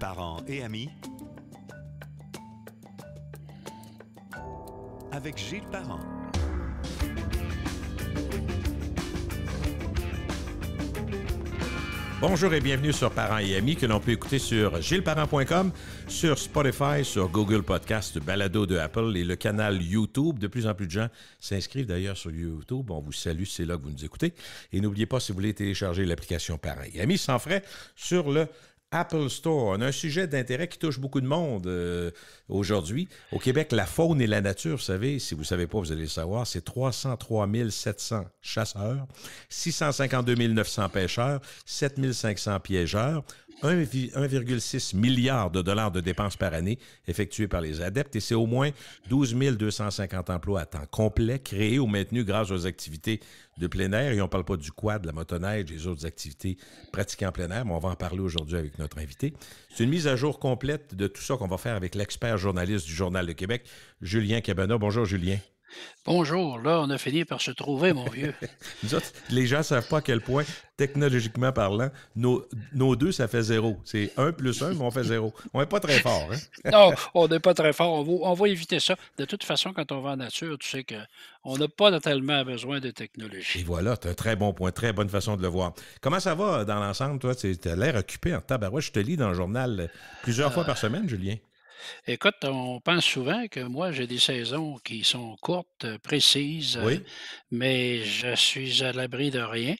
Parents et amis avec Gilles Parent. Bonjour et bienvenue sur Parents et Amis que l'on peut écouter sur gilesparent.com, sur Spotify, sur Google Podcast, Balado de Apple et le canal YouTube. De plus en plus de gens s'inscrivent d'ailleurs sur YouTube. On vous salue, c'est là que vous nous écoutez. Et n'oubliez pas, si vous voulez télécharger l'application Parents et Amis sans frais sur le Apple Store. On a un sujet d'intérêt qui touche beaucoup de monde aujourd'hui. Au Québec, la faune et la nature, vous savez, si vous ne savez pas, vous allez le savoir, c'est 303 700 chasseurs, 652 900 pêcheurs, 7 500 piégeurs, 1,6 milliard de dollars de dépenses par année effectuées par les adeptes et c'est au moins 12 250 emplois à temps complet créés ou maintenus grâce aux activités de plein air. Et on ne parle pas du quad, de la motoneige, des autres activités pratiquées en plein air, mais on va en parler aujourd'hui avec notre invité. C'est une mise à jour complète de tout ça qu'on va faire avec l'expert journaliste du Journal de Québec, Julien Cabana. Bonjour, Julien. Bonjour, là, on a fini par se trouver, mon vieux. Nous autres, les gens ne savent pas à quel point, technologiquement parlant, nos deux, ça fait 0. C'est 1 plus 1, mais on fait 0. On n'est pas très fort, hein? Non, on n'est pas très fort. On va éviter ça. De toute façon, quand on va en nature, tu sais qu'on n'a pas tellement besoin de technologie. Et voilà, c'est un très bon point, très bonne façon de le voir. Comment ça va dans l'ensemble, toi? Tu as l'air occupé en tabarouette. Je te lis dans le journal plusieurs fois par semaine, Julien. Écoute, on pense souvent que moi, j'ai des saisons qui sont courtes, précises, Oui. mais je suis à l'abri de rien.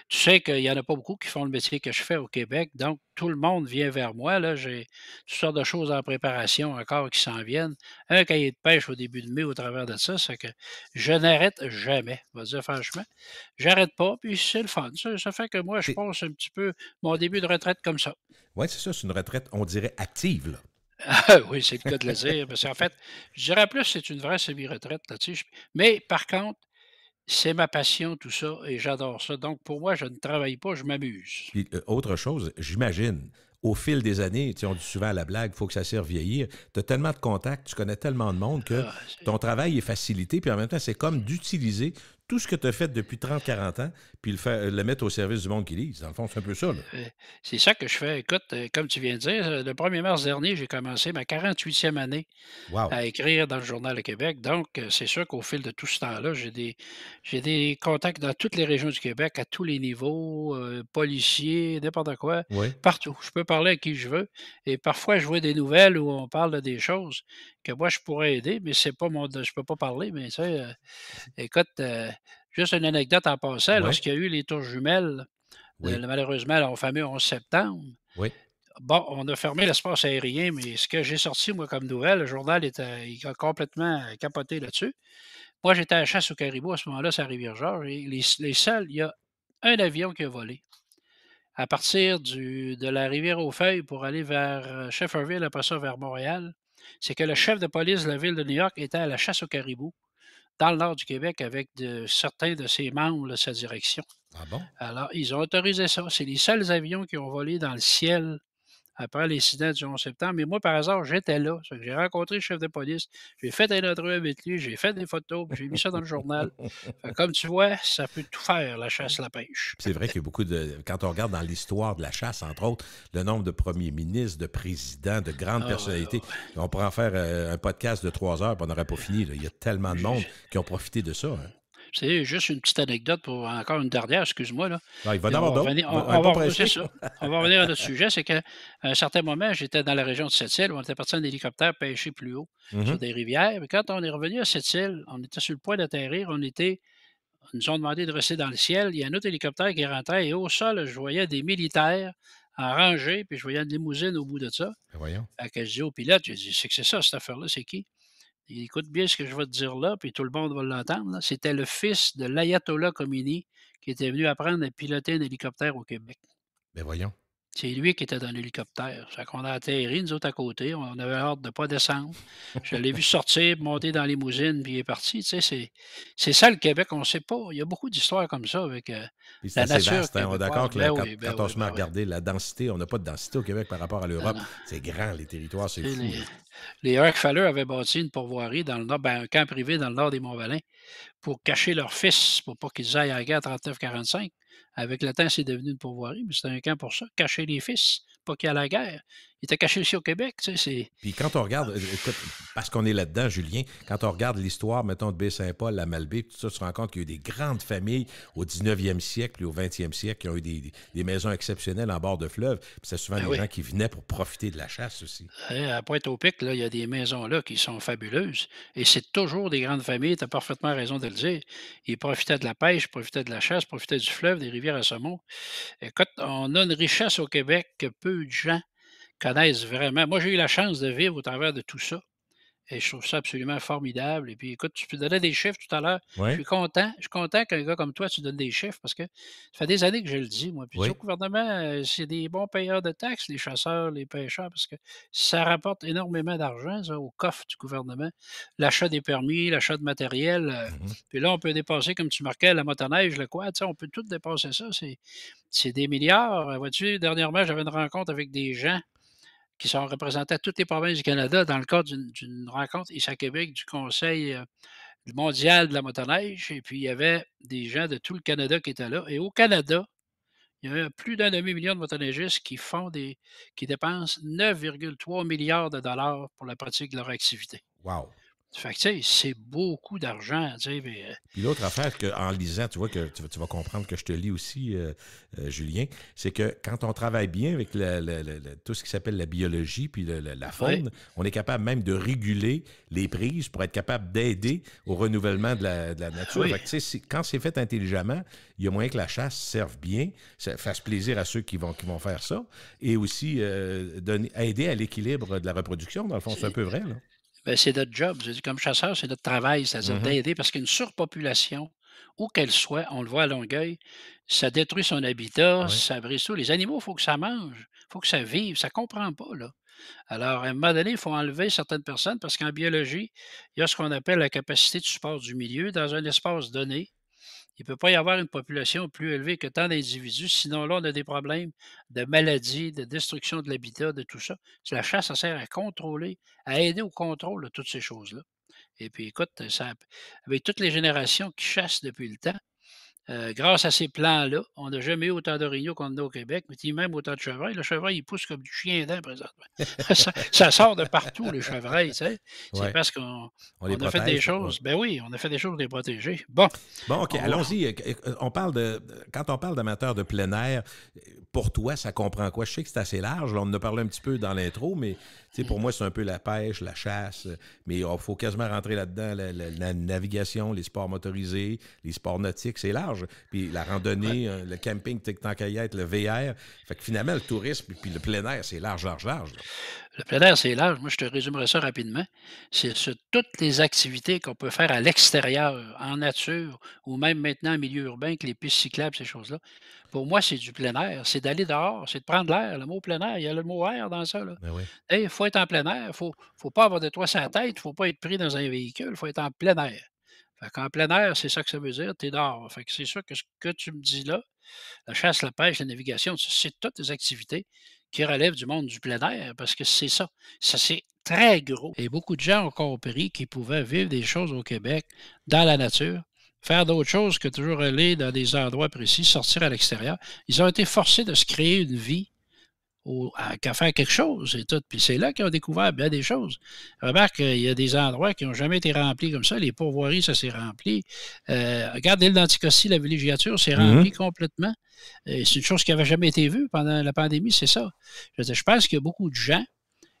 Tu sais qu'il n'y en a pas beaucoup qui font le métier que je fais au Québec, donc tout le monde vient vers moi. Là, j'ai toutes sortes de choses en préparation encore qui s'en viennent. Un cahier de pêche au début de mai au travers de ça, c'est que je n'arrête jamais. On va dire franchement, j'arrête pas, puis c'est le fun. Ça fait que moi, je passe un petit peu mon début de retraite comme ça. Oui, c'est ça, c'est une retraite, on dirait active, là. Ah oui, c'est le cas de le dire. Parce qu'en fait, je dirais plus que c'est une vraie semi-retraite là-dessus. Mais par contre, c'est ma passion, tout ça, et j'adore ça. Donc, pour moi, je ne travaille pas, je m'amuse. Puis autre chose, j'imagine, au fil des années, tu sais, on dit souvent à la blague, il faut que ça serve vieillir. Tu as tellement de contacts, tu connais tellement de monde que Ah, ton travail est facilité, puis en même temps, c'est comme d'utiliser tout ce que tu as fait depuis 30-40 ans, puis le mettre au service du monde qui lise. Dans le fond, c'est un peu ça, là. c'est ça que je fais. Écoute, comme tu viens de dire, le 1er mars dernier, j'ai commencé ma 48e année Wow. à écrire dans le Journal de Québec. Donc, c'est sûr qu'au fil de tout ce temps-là, j'ai des contacts dans toutes les régions du Québec, à tous les niveaux, policiers, n'importe quoi, Oui. partout. Je peux parler à qui je veux. Et parfois, je vois des nouvelles où on parle de des choses que moi, je pourrais aider, mais c'est pas je peux pas parler, mais tu sais, écoute, juste une anecdote en passant, Oui. lorsqu'il y a eu les tours jumelles, Oui. malheureusement, là, au fameux 11 septembre, Oui. bon, on a fermé l'espace aérien, mais ce que j'ai sorti, moi, comme nouvelle, le journal il a complètement capoté là-dessus. Moi, j'étais à la chasse au caribou à ce moment-là, c'est à Rivière-Georges, et les seuls, il y a un avion qui a volé. À partir de la rivière aux Feuilles pour aller vers Shefferville, après ça vers Montréal, c'est que le chef de police de la ville de New York était à la chasse au caribou dans le nord du Québec avec certains de ses membres de sa direction. Ah bon? Alors, ils ont autorisé ça. C'est les seuls avions qui ont volé dans le ciel après l'incident du 11 septembre. Mais moi, par hasard, j'étais là. Ça fait que j'ai rencontré le chef de police, j'ai fait un entrevue avec lui, j'ai fait des photos, puis j'ai mis ça dans le journal. Fait que comme tu vois, ça peut tout faire, la chasse, la pêche. C'est vrai qu'il y a beaucoup de... Quand on regarde dans l'histoire de la chasse, entre autres, le nombre de premiers ministres, de présidents, de grandes Ah, personnalités, on pourrait en faire un podcast de 3 heures, puis on n'aurait pas fini, là. Il y a tellement de monde qui ont profité de ça, hein. C'est juste une petite anecdote pour encore une dernière, excuse-moi. Là. Ah, il va y en Puis avoir d'autres. c'est ça. On va revenir à notre sujet. C'est qu'à un certain moment, j'étais dans la région de Sept-Îles où on était parti en hélicoptère pêcher plus haut sur des rivières. Mais quand on est revenu à Sept-Îles, on était sur le point d'atterrir. Ils nous ont demandé de rester dans le ciel. Il y a un autre hélicoptère qui rentrait et au sol, je voyais des militaires en rangée, puis je voyais une limousine au bout de ça. Ben voyons. Fait que je dis au pilote, j'ai dit, c'est que c'est ça, cette affaire-là, c'est qui? Écoute bien ce que je vais te dire là, puis tout le monde va l'entendre, là. C'était le fils de l'ayatollah Khomeini qui était venu apprendre à piloter un hélicoptère au Québec. Ben voyons. C'est lui qui était dans l'hélicoptère. Fait qu'on a atterri, nous autres à côté. On avait hâte de ne pas descendre. Je l'ai vu sortir, monter dans la limousine, puis il est parti. Tu sais, c'est ça le Québec. On ne sait pas. Il y a beaucoup d'histoires comme ça avec Puis c'est la assez nature vaste, hein. On est d'accord que Ben quand, oui, ben quand on oui, se met à ben oui. regarder la densité, on n'a pas de densité au Québec par rapport à Non, l'Europe. non. C'est grand, les territoires, c'est Tu sais, fou, là. les Rockefeller avaient bâti une pourvoirie dans le nord, ben, un camp privé dans le nord des Monts-Valin pour cacher leurs fils, pour pas qu'ils aillent à la guerre 39-45. Avec le temps, c'est devenu une pourvoirie, mais c'était un camp pour ça, cacher les fils, pas qu'ils aient à la guerre. Il était caché ici au Québec. Puis quand on regarde, écoute, parce qu'on est là-dedans, Julien, quand on regarde l'histoire, mettons, de Baie-Saint-Paul, la Malbaie, tout ça, tu te rends compte qu'il y a eu des grandes familles au 19e siècle puis au 20e siècle qui ont eu des maisons exceptionnelles en bord de fleuve. Puis c'est souvent des gens qui venaient pour profiter de la chasse aussi. À Pointe-au-Pic, là, il y a des maisons là qui sont fabuleuses. Et c'est toujours des grandes familles, tu as parfaitement raison de le dire. Ils profitaient de la pêche, profitaient de la chasse, profitaient du fleuve, des rivières à saumon. Écoute, on a une richesse au Québec que peu de gens connaissent vraiment. Moi, j'ai eu la chance de vivre au travers de tout ça. Et je trouve ça absolument formidable. Et puis, écoute, tu donnais des chiffres tout à l'heure. Je Oui, suis content. Je suis content qu'un gars comme toi, tu donnes des chiffres parce que ça fait des années que je le dis, moi. Puis, oui. au gouvernement, c'est des bons payeurs de taxes, les chasseurs, les pêcheurs, parce que ça rapporte énormément d'argent, ça, au coffre du gouvernement. L'achat des permis, l'achat de matériel. Mhm. Puis là, on peut dépasser, comme tu marquais, la motoneige, le quad, on peut tout dépasser ça. C'est des milliards. Vois-tu, dernièrement, j'avais une rencontre avec des gens qui sont représentés à toutes les provinces du Canada dans le cadre d'une rencontre ici à Québec du Conseil mondial de la motoneige. Et puis, il y avait des gens de tout le Canada qui étaient là. Et au Canada, il y a plus d'un demi-million de motoneigistes qui dépensent 9,3 milliards de dollars pour la pratique de leur activité. Wow. Fait que, tu sais, c'est beaucoup d'argent, tu sais. Puis l'autre affaire, en lisant, tu vois que tu vas comprendre que je te lis aussi, Julien, c'est que quand on travaille bien avec tout ce qui s'appelle la biologie puis la faune, on est capable même de réguler les prises pour être capable d'aider au renouvellement de la nature. Oui. Fait que, quand c'est fait intelligemment, il y a moyen que la chasse serve bien, ça fasse plaisir à ceux qui vont faire ça, et aussi aider à l'équilibre de la reproduction. Dans le fond, c'est un peu vrai, là. Ben, c'est notre job. Je dis, comme chasseur, c'est notre travail, c'est-à-dire d'aider parce qu'une surpopulation, où qu'elle soit, on le voit à Longueuil, ça détruit son habitat, Oui. ça brise tout. Les animaux, il faut que ça mange, il faut que ça vive, ça ne comprend pas, là. Alors, à un moment donné, il faut enlever certaines personnes parce qu'en biologie, il y a ce qu'on appelle la capacité de support du milieu dans un espace donné. Il ne peut pas y avoir une population plus élevée que tant d'individus, sinon là, on a des problèmes de maladies, de destruction de l'habitat, de tout ça. La chasse, ça sert à contrôler, à aider au contrôle de toutes ces choses-là. Et puis, écoute, avec toutes les générations qui chassent depuis le temps, grâce à ces plans-là, on n'a jamais eu autant d'orignaux qu'on en a au Québec, mais même autant de chevreuils. Le chevreuil, il pousse comme du chien dent présentement. ça sort de partout, les chevreuils, tu sais. C'est Ouais. parce qu'on On les a fait des protège. choses. Ben oui, on a fait des choses pour les protéger. Bon. Bon, OK, On va- allons-y. Quand on parle d'amateurs de plein air, pour toi, ça comprend quoi? Je sais que c'est assez large. Là, on en a parlé un petit peu dans l'intro, mais pour moi, c'est un peu la pêche, la chasse. Mais il faut quasiment rentrer là-dedans la navigation, les sports motorisés, les sports nautiques, c'est large. Puis la randonnée, le camping, tant qu'à y être, le VR. Fait que finalement, le tourisme puis le plein air, c'est large, large, large. Là. Le plein air, c'est large. Moi, je te résumerai ça rapidement. C'est sur toutes les activités qu'on peut faire à l'extérieur, en nature, ou même maintenant en milieu urbain, avec les pistes cyclables, ces choses-là. Pour moi, c'est du plein air. C'est d'aller dehors, c'est de prendre l'air. Le mot plein air, il y a le mot air dans ça. Ben oui. Il faut être en plein air. Faut pas avoir de toit sur la tête. Il ne faut pas être pris dans un véhicule. Il faut être en plein air. Fait qu'en plein air, c'est ça que ça veut dire. Tu es dehors. Fait que c'est sûr que ce que tu me dis là, la chasse, la pêche, la navigation, c'est toutes des activités qui relèvent du monde du plein air parce que c'est ça. Ça, c'est très gros. Et beaucoup de gens ont compris qu'ils pouvaient vivre des choses au Québec, dans la nature, faire d'autres choses que toujours aller dans des endroits précis, sortir à l'extérieur. Ils ont été forcés de se créer une vie qu'à faire quelque chose et tout. Puis c'est là qu'ils ont découvert bien des choses. Remarque, il y a des endroits qui n'ont jamais été remplis comme ça. Les pourvoiries, ça s'est rempli. Regarde l'île d'Anticosti, la villégiature, c'est rempli complètement. C'est une chose qui n'avait jamais été vue pendant la pandémie, c'est ça. Je pense qu'il y a beaucoup de gens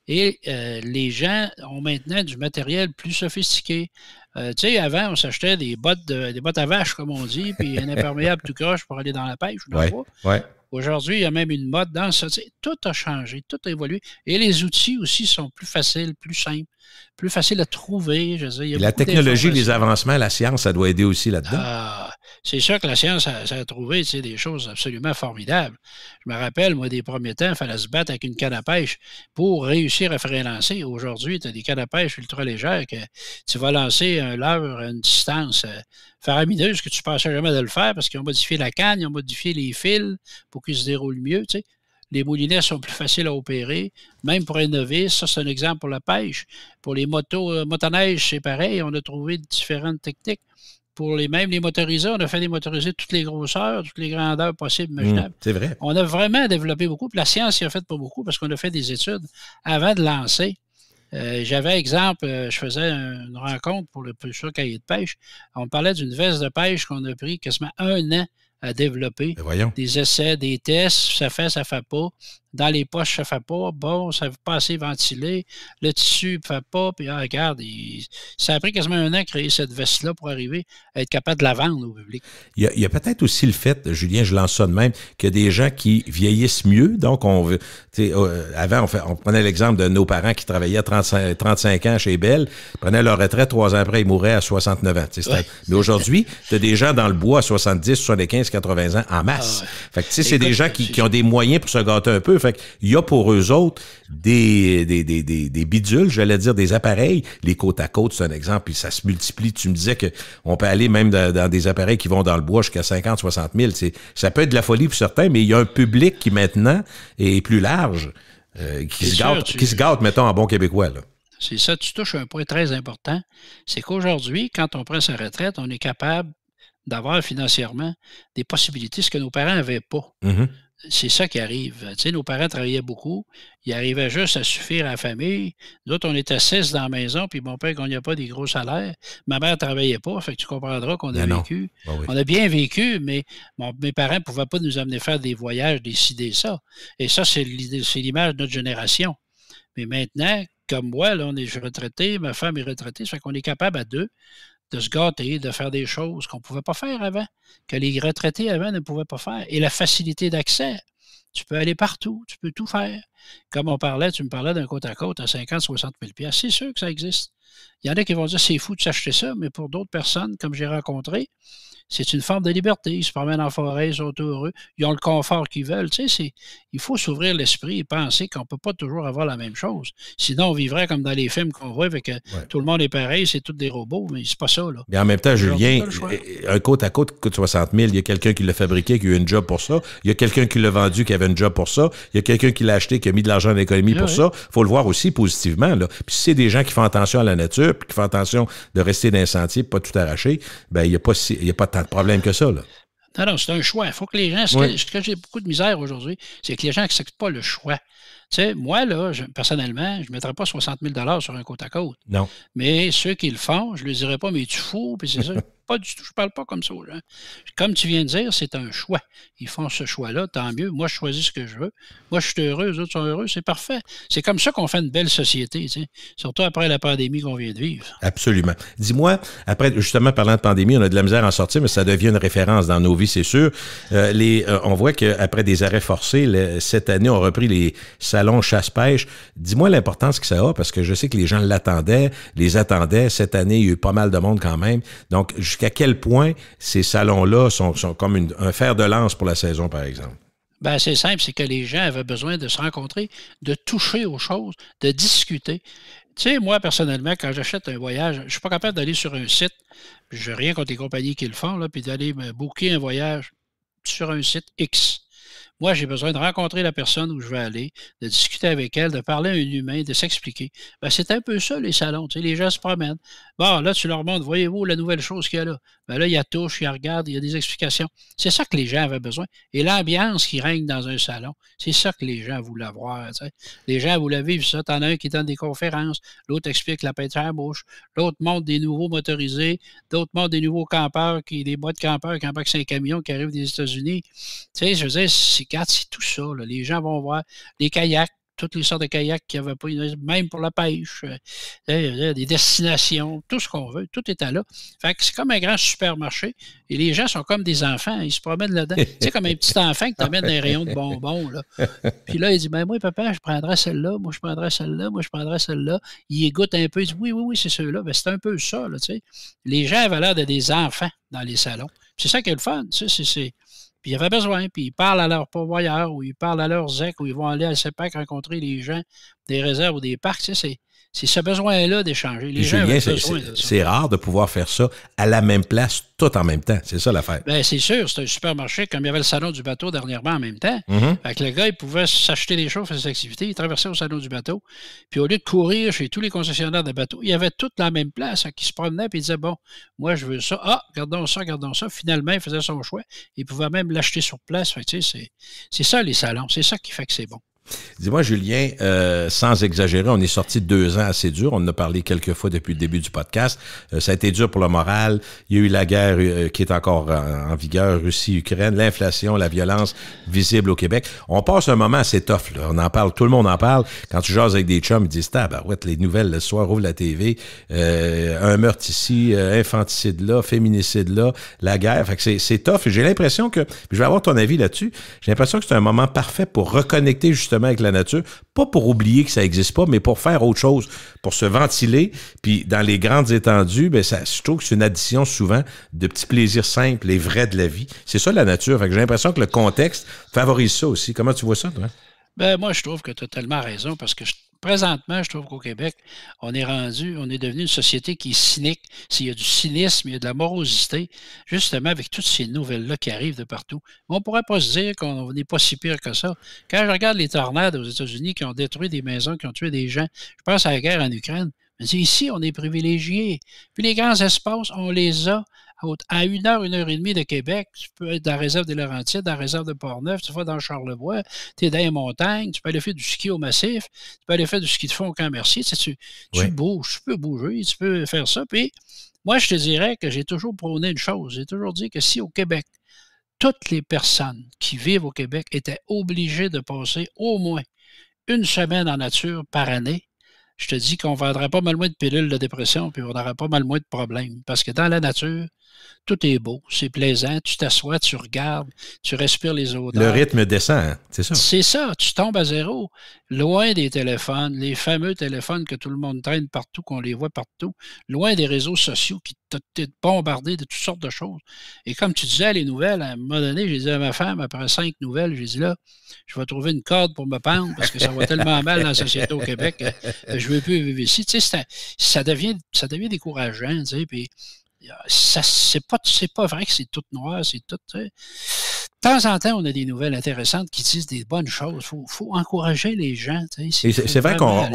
et les gens ont maintenant du matériel plus sophistiqué. Tu sais, avant, on s'achetait des bottes à vache, comme on dit, puis un imperméable tout croche pour aller dans la pêche ou dans le bois. Ouais. Aujourd'hui, il y a même une mode dans ça. Tout a changé, tout a évolué. Et les outils aussi sont plus faciles, plus simples, plus faciles à trouver. Je veux dire, il y a la beaucoup technologie, les d'informations. avancements, la science, ça doit aider aussi là-dedans. Ah, c'est sûr que la science, ça a trouvé des choses absolument formidables. Je me rappelle, moi, des premiers temps, il fallait se battre avec une canne à pêche pour réussir à faire lancer. Aujourd'hui, tu as des cannes à pêche ultra légères que tu vas lancer un leurre à une distance faramineuse que tu ne pensais jamais de le faire parce qu'ils ont modifié la canne, ils ont modifié les fils pour qu'ils se déroulent mieux. Tu sais. Les moulinets sont plus faciles à opérer, même pour un novice. Ça, c'est un exemple pour la pêche. Pour les motoneiges, c'est pareil. On a trouvé différentes techniques pour même les motorisés, on a fait des motorisés de toutes les grosseurs, toutes les grandeurs possibles, imaginables. C'est vrai. On a vraiment développé beaucoup. Puis la science y a fait pas beaucoup parce qu'on a fait des études avant de lancer. J'avais exemple, je faisais une rencontre pour le Pulsar cahier de pêche. On parlait d'une veste de pêche qu'on a pris quasiment 1 an à développer. Ben voyons. Des essais, des tests, ça fait pas. Dans les poches, ça fait pas. Bon, ça ne fait pas assez ventilé. Le tissu ne fait pas. Puis regarde, ça a pris quasiment 1 an à créer cette veste-là pour arriver à être capable de la vendre au public. Il y a peut-être aussi le fait, Julien, je lance ça de même, qu'il y a des gens qui vieillissent mieux. Donc, avant, on prenait l'exemple de nos parents qui travaillaient à 35 ans chez Bell, ils prenaient leur retraite, 3 ans après, ils mouraient à 69 ans. Ouais. Mais aujourd'hui, tu as des gens dans le bois à 70, 75, 80 ans en masse. Fait que, c'est des gens qui ont des moyens pour se gâter un peu. Fait qu'il y a pour eux autres des bidules, j'allais dire des appareils. Les côte à côte, c'est un exemple, puis ça se multiplie. Tu me disais qu'on peut aller même dans des appareils qui vont dans le bois jusqu'à 50, 60 000. Ça peut être de la folie pour certains, mais il y a un public qui maintenant est plus large, qui se gâte, mettons, en bon québécois, là. C'est ça, tu touches un point très important. C'est qu'aujourd'hui, quand on prend sa retraite, on est capable d'avoir financièrement des possibilités, ce que nos parents n'avaient pas. Mm-hmm. C'est ça qui arrive. Tu sais, nos parents travaillaient beaucoup. Ils arrivaient juste à suffire à la famille. Nous autres, on était 6 dans la maison, puis mon père ne gagnait pas des gros salaires. Ma mère ne travaillait pas, fait que tu comprendras qu'on a vécu. Ben oui. On a bien vécu, mais mes parents ne pouvaient pas nous amener faire des voyages, décider ça. Et ça, c'est l'image de notre génération. Mais maintenant, comme moi, là, je suis retraité, ma femme est retraitée, ça fait qu'on est capable à deux de se gâter, de faire des choses qu'on ne pouvait pas faire avant, que les retraités avant ne pouvaient pas faire. Et la facilité d'accès, tu peux aller partout, tu peux tout faire. Comme tu me parlais d'un côte à côte à 50, 60 000 $. C'est sûr que ça existe. Il y en a qui vont dire c'est fou de s'acheter ça, mais pour d'autres personnes, comme j'ai rencontré, c'est une forme de liberté. Ils se promènent en forêt, ils sont heureux, ils ont le confort qu'ils veulent. Tu sais, il faut s'ouvrir l'esprit et penser qu'on ne peut pas toujours avoir la même chose. Sinon, on vivrait comme dans les films qu'on voit, avec tout le monde est pareil, c'est tous des robots, mais c'est pas ça, là. Mais en même temps, Julien, un côte à côte coûte 60 000. Il y a quelqu'un qui l'a fabriqué, qui a eu une job pour ça. Il y a quelqu'un qui l'a vendu, qui avait une job pour ça. Il y a quelqu'un qui l'a acheté, qui a mis de l'argent en économie pour ça. Il faut le voir aussi positivement, là. Puis si c'est des gens qui font attention à la nature, puis qui font attention de rester dans les sentiers, pas tout arracher, ben il n'y a pas tant de problèmes que ça, là. Non, c'est un choix. Il faut que les gens... Ce que j'ai beaucoup de misère aujourd'hui, c'est que les gens n'acceptent pas le choix. Tu sais, moi, là, personnellement, je ne mettrais pas 60 000 $ sur un côte à côte. Non. Mais ceux qui le font, je ne leur dirais pas, mais tu fous, puis c'est ça. Pas du tout, je ne parle pas comme ça aux gens. Comme tu viens de dire, c'est un choix. Ils font ce choix-là, tant mieux. Moi, je choisis ce que je veux. Moi, je suis heureux, les autres sont heureux, c'est parfait. C'est comme ça qu'on fait une belle société, tu sais. Surtout après la pandémie qu'on vient de vivre. Absolument. Dis-moi, après, justement, parlant de pandémie, on a de la misère à en sortir, mais ça devient une référence dans nos vies, c'est sûr. On voit qu'après des arrêts forcés, cette année, on a repris les salons chasse-pêche. Dis-moi l'importance que ça a, parce que je sais que les gens les attendaient. Cette année, il y a eu pas mal de monde quand même. Donc, jusqu'à quel point ces salons-là sont comme un fer de lance pour la saison, par exemple? Ben, c'est simple, c'est que les gens avaient besoin de se rencontrer, de toucher aux choses, de discuter. Tu sais, moi, personnellement, quand j'achète un voyage, je ne suis pas capable d'aller sur un site, je n'ai rien contre les compagnies qui le font, là, puis d'aller me booker un voyage sur un site X. Moi, j'ai besoin de rencontrer la personne où je vais aller, de discuter avec elle, de parler à un humain, de s'expliquer. Ben, c'est un peu ça, les salons. Tu sais, les gens se promènent. Bon, là, tu leur montres, voyez-vous la nouvelle chose qu'il y a là. Ben là, il y a touche, il y a regarde, il y a des explications. C'est ça que les gens avaient besoin. Et l'ambiance qui règne dans un salon, c'est ça que les gens voulaient voir. Tu sais. Les gens voulaient vivre ça. T'en as un qui donne des conférences, l'autre explique la peinture à la bouche, l'autre montre des nouveaux motorisés, d'autres montrent des nouveaux campeurs, des boîtes de campeurs qui embarquent sur un camion qui arrivent des États-Unis. Tu sais, je veux dire, c'est tout ça. Là. Les gens vont voir les kayaks, toutes les sortes de kayaks qu'il n'y avait pas, même pour la pêche, des destinations, tout ce qu'on veut, tout est là. Fait que c'est comme un grand supermarché et les gens sont comme des enfants, ils se promènent là-dedans. Tu sais, comme un petit enfant qui t'amène dans un rayon de bonbons. Là. Puis là, il dit, ben moi, papa, je prendrais celle-là, moi, je prendrais celle-là, moi, je prendrais celle-là. Il écoute un peu, il dit, oui, c'est ceux-là. Ben, c'est un peu ça, là, tu sais. Les gens avaient l'air de des enfants dans les salons. C'est ça qui est le fun, tu sais, Puis ils avaient besoin, puis ils parlent à leurs pourvoyeurs ou ils parlent à leurs zec ou ils vont aller à CEPAC rencontrer les gens des réserves ou des parcs. Tu sais, C'est ce besoin-là d'échanger. Les gens Julien, ont besoin de ça. c'est rare de pouvoir faire ça à la même place, tout en même temps. C'est ça l'affaire. Bien, c'est sûr, c'est un supermarché, comme il y avait le salon du bateau dernièrement en même temps. Fait que le gars, il pouvait s'acheter des choses, faire ses activités, il traversait au salon du bateau. Puis au lieu de courir chez tous les concessionnaires de bateaux, il y avait toute la même place, qui se promenait, puis il disait, bon, moi, je veux ça. Ah, gardons ça, gardons ça. Finalement, il faisait son choix. Il pouvait même l'acheter sur place. Fait que, tu sais, c'est ça, les salons. C'est ça qui fait que c'est bon. Dis-moi, Julien, sans exagérer, on est sorti de 2 ans assez durs. On en a parlé quelques fois depuis le début du podcast. Ça a été dur pour le moral. Il y a eu la guerre qui est encore en vigueur, Russie-Ukraine, l'inflation, la violence visible au Québec. On passe un moment assez tough, là. On en parle, tout le monde en parle. Quand tu jases avec des chums, ils disent, tabarouette, les nouvelles le soir, ouvre la TV, un meurtre ici, infanticide là, féminicide là, la guerre. Fait que c'est tough. Et j'ai l'impression que, je vais avoir ton avis là-dessus, j'ai l'impression que c'est un moment parfait pour reconnecter justement avec la nature, pas pour oublier que ça n'existe pas, mais pour faire autre chose, pour se ventiler. Puis dans les grandes étendues, ben je trouve que c'est une addition souvent de petits plaisirs simples et vrais de la vie. C'est ça la nature. Fait que j'ai l'impression que le contexte favorise ça aussi. Comment tu vois ça, toi? Ben, moi, je trouve que tu as tellement raison parce que présentement, je trouve qu'au Québec, on est devenu une société qui est cynique. S'il y a du cynisme, il y a de la morosité, justement avec toutes ces nouvelles-là qui arrivent de partout. Mais on ne pourrait pas se dire qu'on n'est pas si pire que ça. Quand je regarde les tornades aux États-Unis qui ont détruit des maisons, qui ont tué des gens, je pense à la guerre en Ukraine. Mais ici, on est privilégiés. Puis les grands espaces, on les a à 1 heure et demie de Québec. Tu peux être dans la réserve des Laurentides, dans la réserve de Portneuf, tu vas dans le Charlevoix, tu es dans les montagnes, tu peux aller faire du ski au Massif, tu peux aller faire du ski de fond au Camp-Mercier. Tu bouges, tu peux bouger, tu peux faire ça. Puis moi, je te dirais que j'ai toujours prôné une chose. J'ai toujours dit que si au Québec, toutes les personnes qui vivent au Québec étaient obligées de passer au moins 1 semaine en nature par année, je te dis qu'on vendrait pas mal moins de pilules de dépression puis on aurait pas mal moins de problèmes. Parce que dans la nature, tout est beau, c'est plaisant, tu t'assois, tu regardes, tu respires les odeurs. Le rythme descend, hein? C'est ça. C'est ça, tu tombes à zéro. Loin des téléphones, les fameux téléphones que tout le monde traîne partout, qu'on les voit partout, loin des réseaux sociaux qui te bombardés de toutes sortes de choses. Et comme tu disais, les nouvelles, à un moment donné, j'ai dit à ma femme, après 5 nouvelles, j'ai dit là, je vais trouver une corde pour me pendre parce que ça va tellement mal dans la société au Québec que je ne veux plus vivre ici. Tu sais, ça devient décourageant, tu sais, puis c'est pas vrai que c'est tout noir, c'est tout. Tu sais. De temps en temps, on a des nouvelles intéressantes qui disent des bonnes choses. Il faut encourager les gens. Tu sais, c'est vrai qu'on.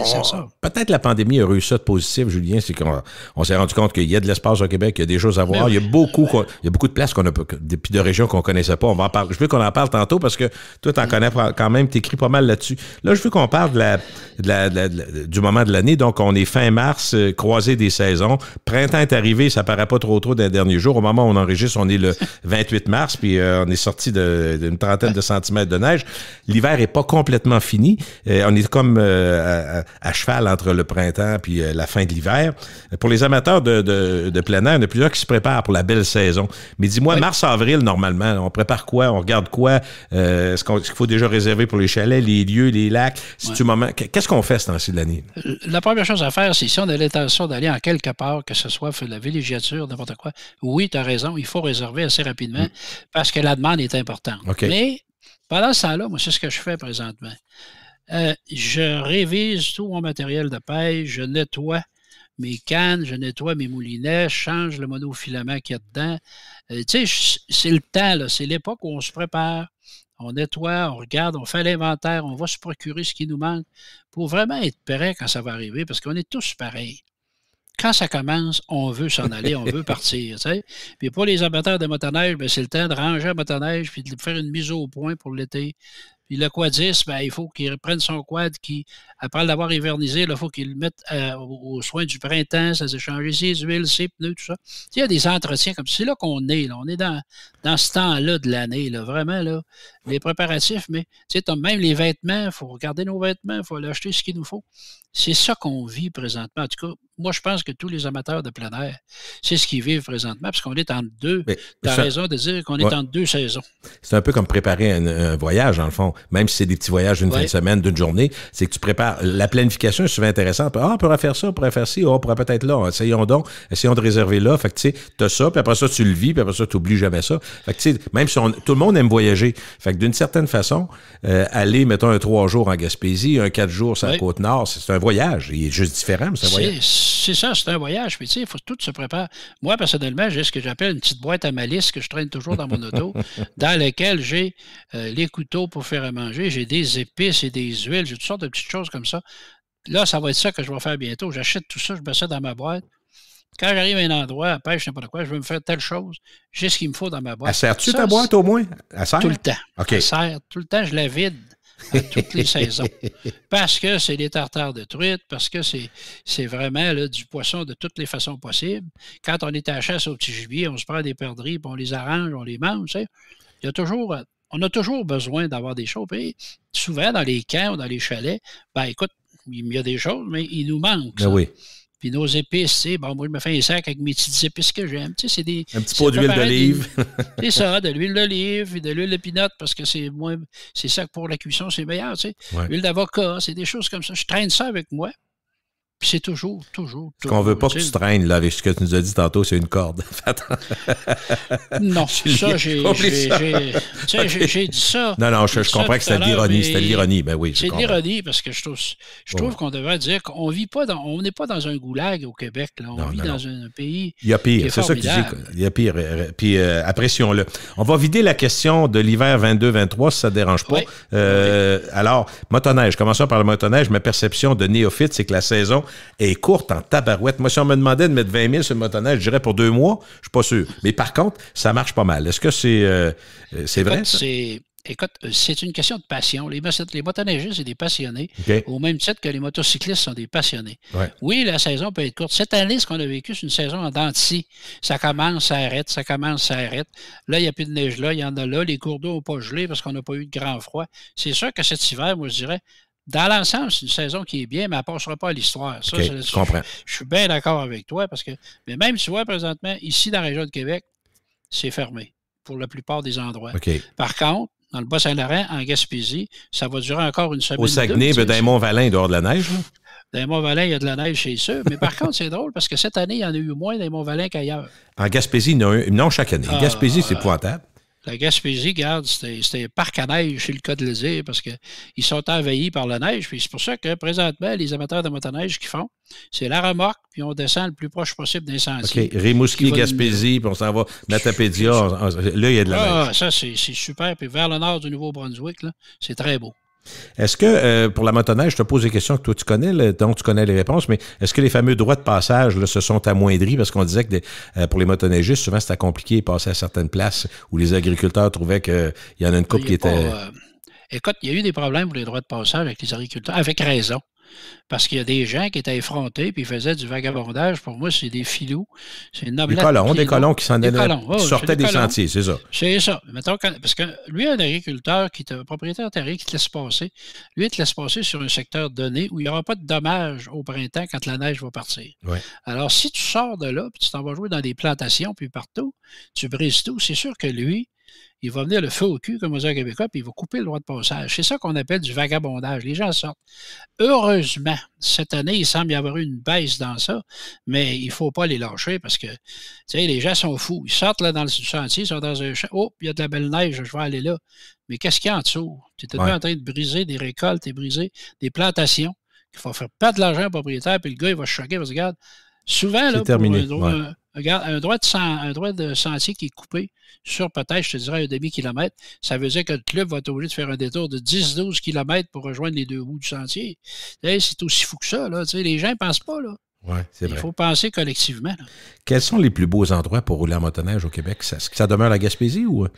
Peut-être la pandémie a réussi ça de positif, Julien, c'est qu'on s'est rendu compte qu'il y a de l'espace au Québec, il y a des choses à voir. Il y a beaucoup de places puis de régions qu'on ne connaissait pas. On va en parler. Je veux qu'on en parle tantôt parce que toi, tu en connais quand même, tu écris pas mal là-dessus. Là, je veux qu'on parle du moment de l'année. Donc, on est fin mars, croisée des saisons. Printemps est arrivé, ça paraît pas trop dans les derniers jours. Au moment où on enregistre, on est le 28 mars, puis on est sorti d'une trentaine de centimètres de neige. L'hiver est pas complètement fini. On est comme à cheval entre le printemps puis la fin de l'hiver. Pour les amateurs de plein air, il y en a plusieurs qui se préparent pour la belle saison. Mais dis-moi, mars-avril, normalement, on prépare quoi? On regarde quoi? Est-ce qu'il faut déjà réserver pour les chalets, les lieux, les lacs? Qu'est-ce qu'on fait ce temps-ci de l'année? La première chose à faire, c'est si on a l'intention d'aller en quelque part, que ce soit faire de la villégiature, n'importe quoi, oui, tu as raison, il faut réserver assez rapidement parce que la demande est importante. Okay. Mais pendant ce temps-là, moi, c'est ce que je fais présentement. Je révise tout mon matériel de pêche, je nettoie mes cannes, je nettoie mes moulinets, je change le monofilament qu'il y a dedans. Tu sais, c'est le temps, là, c'est l'époque où on se prépare, on nettoie, on regarde, on fait l'inventaire, on va se procurer ce qui nous manque pour vraiment être prêt quand ça va arriver parce qu'on est tous pareils. Quand ça commence, on veut s'en aller, on veut partir. Tu sais. Puis pour les amateurs de motoneige, ben, c'est le temps de ranger la motoneige puis de faire une mise au point pour l'été. Puis le quadiste, ben, il faut qu'il reprenne son quad qui, après l'avoir hivernisé, il faut qu'il le mette aux soins du printemps, ça s'est changé ses huiles, ses pneus, tout ça. Il y a des entretiens comme ça. C'est là qu'on est. Là. On est dans ce temps-là de l'année. Là. Vraiment, là, les préparatifs, mais tu sais, même les vêtements, il faut regarder nos vêtements, il faut aller acheter ce qu'il nous faut. C'est ça qu'on vit présentement. En tout cas, moi, je pense que tous les amateurs de plein air, c'est ce qu'ils vivent présentement, parce qu'on est entre deux. Tu as raison de dire qu'on est entre deux saisons. C'est un peu comme préparer un voyage, dans le fond. même si c'est des petits voyages d'une fin de semaine, d'une journée, c'est que tu prépares. La planification est souvent intéressante. Ah, on pourrait faire ça, on pourrait faire ci, on pourrait peut-être là. Essayons de réserver là. Fait que tu sais, t'as ça, puis après ça, tu le vis, puis après ça, tu n'oublies jamais ça. Fait que tu sais, même si tout le monde aime voyager. Fait que d'une certaine façon, aller, mettons, un 3 jours en Gaspésie, un 4 jours sur la Côte-Nord, c'est un voyage. Il est juste différent, mais c'est un voyage. C'est ça, c'est un voyage. Puis tu sais, il faut que tout se prépare. Moi, personnellement, j'ai ce que j'appelle une petite boîte à malice que je traîne toujours dans mon auto, dans laquelle j'ai les couteaux pour faire à manger, j'ai des épices et des huiles, j'ai toutes sortes de petites choses comme ça. Là, ça va être ça que je vais faire bientôt. J'achète tout ça, je mets ça dans ma boîte. Quand j'arrive à un endroit, à pêche, n'importe quoi, je veux me faire telle chose, j'ai ce qu'il me faut dans ma boîte. Elle sert-tu ta boîte au moins? Elle sert? Tout le temps. Okay. Elle sert tout le temps, je la vide à toutes les saisons. Parce que c'est des tartares de truite, parce que c'est vraiment là, du poisson de toutes les façons possibles. Quand on est à la chasse au petit gibier, on se prend des perdrix, puis on les arrange, on les mange. Tu sais. On a toujours besoin d'avoir des choses. Puis souvent, dans les camps ou dans les chalets, ben écoute, il y a des choses, mais il nous manque. Ça. Oui. Puis nos épices, tu sais, bon, moi, je me fais un sac avec mes petites épices que j'aime. Tu sais, un petit pot d'huile d'olive. C'est ça, de l'huile d'olive et de l'huile de pinot, parce que c'est ça que pour la cuisson, c'est meilleur, tu sais. Ouais. L'huile d'avocat, c'est des choses comme ça. Je traîne ça avec moi. Puis c'est toujours. Ce qu'on veut pas que tu traînes, là, avec ce que tu nous as dit tantôt, c'est une corde. Non, ça, j'ai dit ça. Non, je comprends que c'était de l'ironie. C'était de l'ironie, ben oui. C'est de l'ironie, parce que je trouve qu'on devrait dire qu'on vit pas on n'est pas dans un goulag au Québec. Là. On vit dans un pays. Il y a pire, c'est ça que tu dis. Il y a pire. Puis apprécions-le. On va vider la question de l'hiver 22-23, si ça ne dérange pas. Alors, motoneige. Commençons par le motoneige. Ma perception de néophyte, c'est que la saison est courte en tabarouette. Moi, si on me demandait de mettre 20 000 sur le motoneige, je dirais pour 2 mois, je ne suis pas sûr. Mais par contre, ça marche pas mal. Est-ce que c'est vrai, ça? Écoute, c'est une question de passion. Les motoneigistes, c'est des passionnés, okay. Au même titre que les motocyclistes sont des passionnés. Ouais. Oui, la saison peut être courte. Cette année, ce qu'on a vécu, c'est une saison en dents de scie. Ça commence, ça arrête, ça commence, ça arrête. Là, il n'y a plus de neige là, il y en a là. Les cours d'eau n'ont pas gelé parce qu'on n'a pas eu de grand froid. C'est sûr que cet hiver, moi, je dirais, dans l'ensemble, c'est une saison qui est bien, mais elle ne passera pas à l'histoire. Ça, okay, je comprends. Je suis bien d'accord avec toi parce que, mais même, tu vois, présentement, ici, dans la région de Québec, c'est fermé pour la plupart des endroits. Okay. Par contre, dans le Bas-Saint-Laurent, en Gaspésie, ça va durer encore une semaine. Au Saguenay, dans les Monts-Valin, il doit y avoir de la neige. Là. Dans les Monts-Valin, il y a de la neige, c'est sûr. Mais par contre, c'est drôle parce que cette année, il y en a eu moins dans les Monts-Valin qu'ailleurs. En Gaspésie, il y en a non chaque année. En Gaspésie, c'est épouvantable. La Gaspésie, regarde, c'était un parc à neige, c'est le cas de le dire, parce qu'ils sont envahis par la neige. Puis c'est pour ça que présentement, les amateurs de motoneige qui font, c'est la remorque, puis on descend le plus proche possible d'un sentier. OK. Rimouski, Gaspésie, puis on s'en va Matapédia. Là, il y a de la neige. Ça, c'est super. Puis vers le nord du Nouveau-Brunswick, là, c'est très beau. Est-ce que, pour la motoneige, je te pose des questions que toi, tu connais, donc tu connais les réponses, mais est-ce que les fameux droits de passage là, se sont amoindris? Parce qu'on disait que pour les motoneigistes, souvent, c'était compliqué de passer à certaines places où les agriculteurs trouvaient qu'il y en a une couple qui était... Écoute, il y a eu des problèmes pour les droits de passage avec les agriculteurs, avec raison. Parce qu'il y a des gens qui étaient effrontés puis ils faisaient du vagabondage. Pour moi, c'est des filous. C'est une noblesse. Des colons qui s'en allaient, qui sortaient des sentiers, c'est ça. C'est ça. Mettons, parce que lui, un agriculteur qui est un propriétaire terrien qui te laisse passer, lui, il te laisse passer sur un secteur donné où il n'y aura pas de dommages au printemps quand la neige va partir. Ouais. Alors, si tu sors de là puis tu t'en vas jouer dans des plantations puis partout, tu brises tout, c'est sûr que lui, il va venir le feu au cul, comme on dit en québécois, puis il va couper le droit de passage. C'est ça qu'on appelle du vagabondage. Les gens sortent. Heureusement, cette année, il semble y avoir eu une baisse dans ça, mais il ne faut pas les lâcher parce que, tu sais, les gens sont fous. Ils sortent là dans le sentier, ils sont dans un champ. Oh, il y a de la belle neige, je vais aller là. Mais qu'est-ce qu'il y a en dessous? Tu es en train de briser des récoltes et briser des plantations. Il faut faire perdre de l'argent au propriétaire, puis le gars, il va se choquer parce que, regarde, souvent, là, terminé. Regarde, un droit de sentier qui est coupé sur peut-être, je te dirais, un demi-kilomètre, ça veut dire que le club va être obligé de faire un détour de 10-12 kilomètres pour rejoindre les deux bouts du sentier. C'est aussi fou que ça. Là. Les gens ne pensent pas. Là. Ouais, c'est vrai. Il faut penser collectivement. Là. Quels sont les plus beaux endroits pour rouler en motoneige au Québec? Est-ce que ça demeure la Gaspésie ou...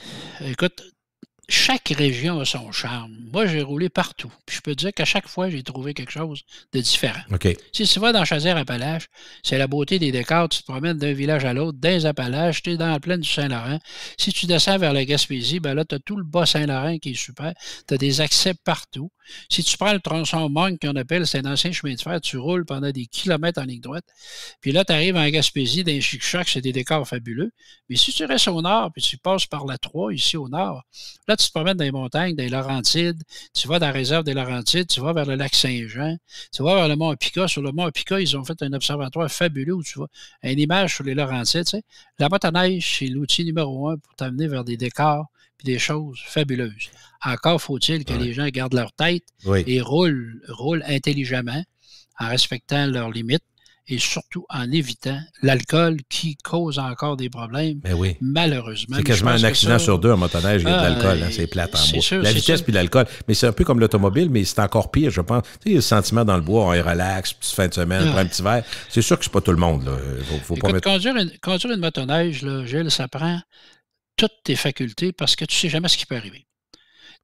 Écoute, chaque région a son charme. Moi, j'ai roulé partout. Puis je peux te dire qu'à chaque fois, j'ai trouvé quelque chose de différent. Okay. Si tu vas dans Chaudière-Appalaches, c'est la beauté des décors. Tu te promènes d'un village à l'autre, dans les Appalaches, tu es dans la plaine du Saint-Laurent. Si tu descends vers la Gaspésie, ben là, tu as tout le bas Saint-Laurent qui est super. Tu as des accès partout. Si tu prends le tronçon Monk, qu'on appelle, c'est un ancien chemin de fer, tu roules pendant des kilomètres en ligne droite. Puis là, tu arrives en Gaspésie, dans les Chic-Chocs, c'est des décors fabuleux. Mais si tu restes au nord, puis tu passes par la 3, ici au nord, là, tu te promènes dans les montagnes, dans les Laurentides, tu vas dans la réserve des Laurentides, tu vas vers le lac Saint-Jean, tu vas vers le mont Pica. Sur le mont Pica, ils ont fait un observatoire fabuleux où tu vois une image sur les Laurentides. Tu sais. La motoneige, c'est l'outil numéro 1 pour t'amener vers des décors et des choses fabuleuses. Encore faut-il que les gens gardent leur tête et roulent intelligemment en respectant leurs limites. Et surtout en évitant l'alcool qui cause encore des problèmes, malheureusement. C'est quasiment un accident sur 2 en motoneige, il y a de l'alcool, c'est plate en bois. Sûr, la vitesse puis l'alcool, mais c'est un peu comme l'automobile, mais c'est encore pire, je pense. Tu sais, il y a le sentiment dans le bois, on est relax, petite fin de semaine, on prend un petit verre. C'est sûr que c'est pas tout le monde. Là. Faut pas mettre... conduire une motoneige, là, Gilles, ça prend toutes tes facultés parce que tu sais jamais ce qui peut arriver.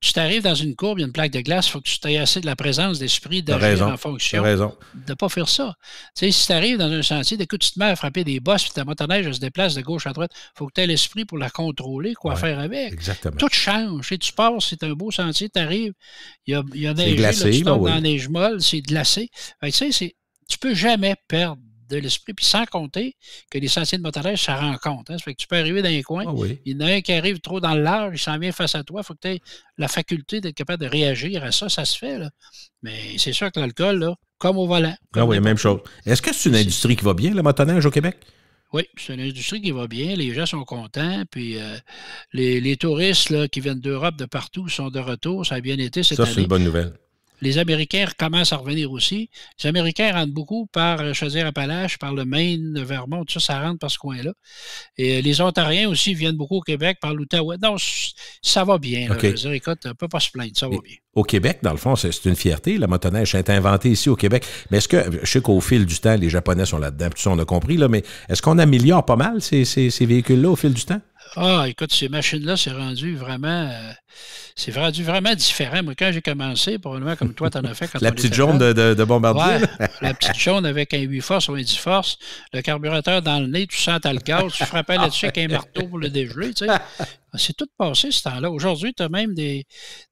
Tu t'arrives dans une courbe, il y a une plaque de glace, il faut que tu aies assez de la présence d'esprit d'agir en fonction. De ne pas faire ça. Tu sais, si tu arrives dans un sentier, tu te mets à frapper des bosses, puis ta motoneige se déplace de gauche à droite, il faut que tu aies l'esprit pour la contrôler, quoi faire avec. Exactement. Tout change. Tu pars, c'est un beau sentier, tu arrives, il y a neigé, glacé, là, tu tombes dans la neige molle, c'est glacé. Fait que, tu sais, tu peux jamais perdre de l'esprit, puis sans compter que les sentiers de motoneige, ça rend compte. Hein? Ça fait que tu peux arriver dans les coins, il y en a un qui arrive trop dans le large, il s'en vient face à toi, il faut que tu aies la faculté d'être capable de réagir à ça, ça se fait. Là. Mais c'est sûr que l'alcool, là, comme au volant. Oui, même chose. Est-ce que c'est une industrie qui va bien, la motoneige au Québec? Oui, c'est une industrie qui va bien, les gens sont contents, puis les touristes là, qui viennent d'Europe, de partout, sont de retour, ça a bien été cette année. Ça, c'est une bonne nouvelle. Les Américains commencent à revenir aussi. Les Américains rentrent beaucoup par Chaudière-Appalaches, par le Maine, le Vermont, tout ça, ça rentre par ce coin-là. Et les Ontariens aussi viennent beaucoup au Québec, par l'Outaouais. Non, ça va bien. Là. Je veux dire, écoute, on ne peut pas se plaindre, ça va bien. Au Québec, dans le fond, c'est une fierté, la motoneige. Ça a été inventé ici au Québec. Mais est-ce que, je sais qu'au fil du temps, les Japonais sont là-dedans, tout ça, on a compris, là, mais est-ce qu'on améliore pas mal ces véhicules-là au fil du temps? Ah, écoute, ces machines-là, c'est rendu vraiment différent. Moi, quand j'ai commencé, probablement comme toi, tu en as fait. La petite jaune de bombardier. Ouais, la petite jaune avec un 8 forces ou un 10 forces, le carburateur dans le nez, tu sens le gaz, tu frappais là-dessus avec un marteau pour le dégeler, tu sais. C'est tout passé ce temps-là. Aujourd'hui, tu as même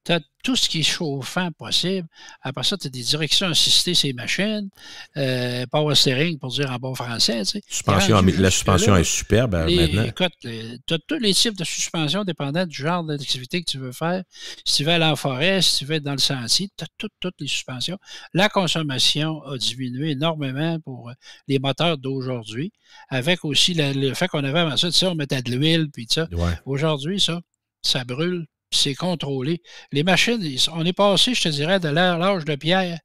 t'as tout ce qui est chauffant possible. Après ça, tu as des directions assistées ces machines, power steering pour dire en bon français. Tu sais. La suspension est superbe maintenant. Écoute, tu as tous les types de suspension dépendant du genre d'activité que tu veux faire. Si tu veux aller en forêt, si tu veux être dans le sentier, tu as toutes les suspensions. La consommation a diminué énormément pour les moteurs d'aujourd'hui, avec aussi le fait qu'on avait avant ça, tu sais, on mettait de l'huile, puis ça. Ouais. Aujourd'hui, ça brûle, c'est contrôlé. Les machines, on est passé, je te dirais, de l'âge de pierre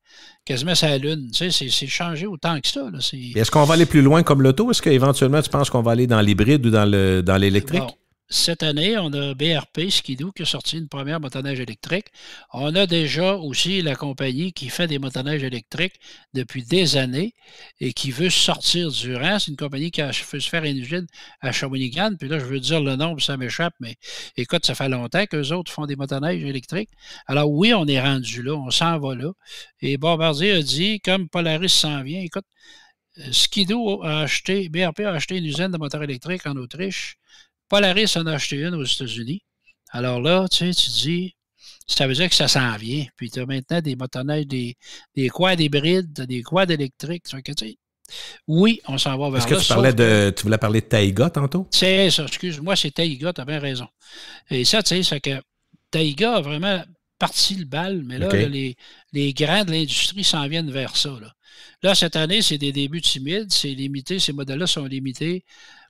quasiment sur la Lune. Tu sais, c'est changé autant que ça. Là. Est-ce qu'on va aller plus loin comme l'auto? Est-ce qu'éventuellement, tu penses qu'on va aller dans l'hybride ou dans l'électrique? Bon. Cette année, on a BRP Skidoo qui a sorti une première motoneige électrique. On a déjà aussi la compagnie qui fait des motoneiges électriques depuis des années et qui veut sortir du rang. C'est une compagnie qui veut se faire une usine à Shawinigan. Puis là, je veux dire le nom, ça m'échappe, mais écoute, ça fait longtemps qu'eux autres font des motoneiges électriques. Alors oui, on est rendu là, on s'en va là. Et Bombardier a dit, comme Polaris s'en vient, écoute, Skidoo BRP a acheté une usine de moteurs électriques en Autriche. Polaris en a acheté une aux États-Unis. Alors là, tu sais, tu dis, ça veut dire que ça s'en vient. Puis tu as maintenant des motoneiges, des quads hybrides, des quads électriques. Tu sais, oui, on s'en va vers là. Est-ce que tu voulais parler de Taiga tantôt? C'est ça, excuse-moi, c'est Taiga, tu as bien raison. Et ça, tu sais, c'est que Taiga a vraiment parti le bal, mais là, les grands de l'industrie s'en viennent vers ça. Là, cette année, c'est des débuts timides, c'est limité, ces modèles-là sont limités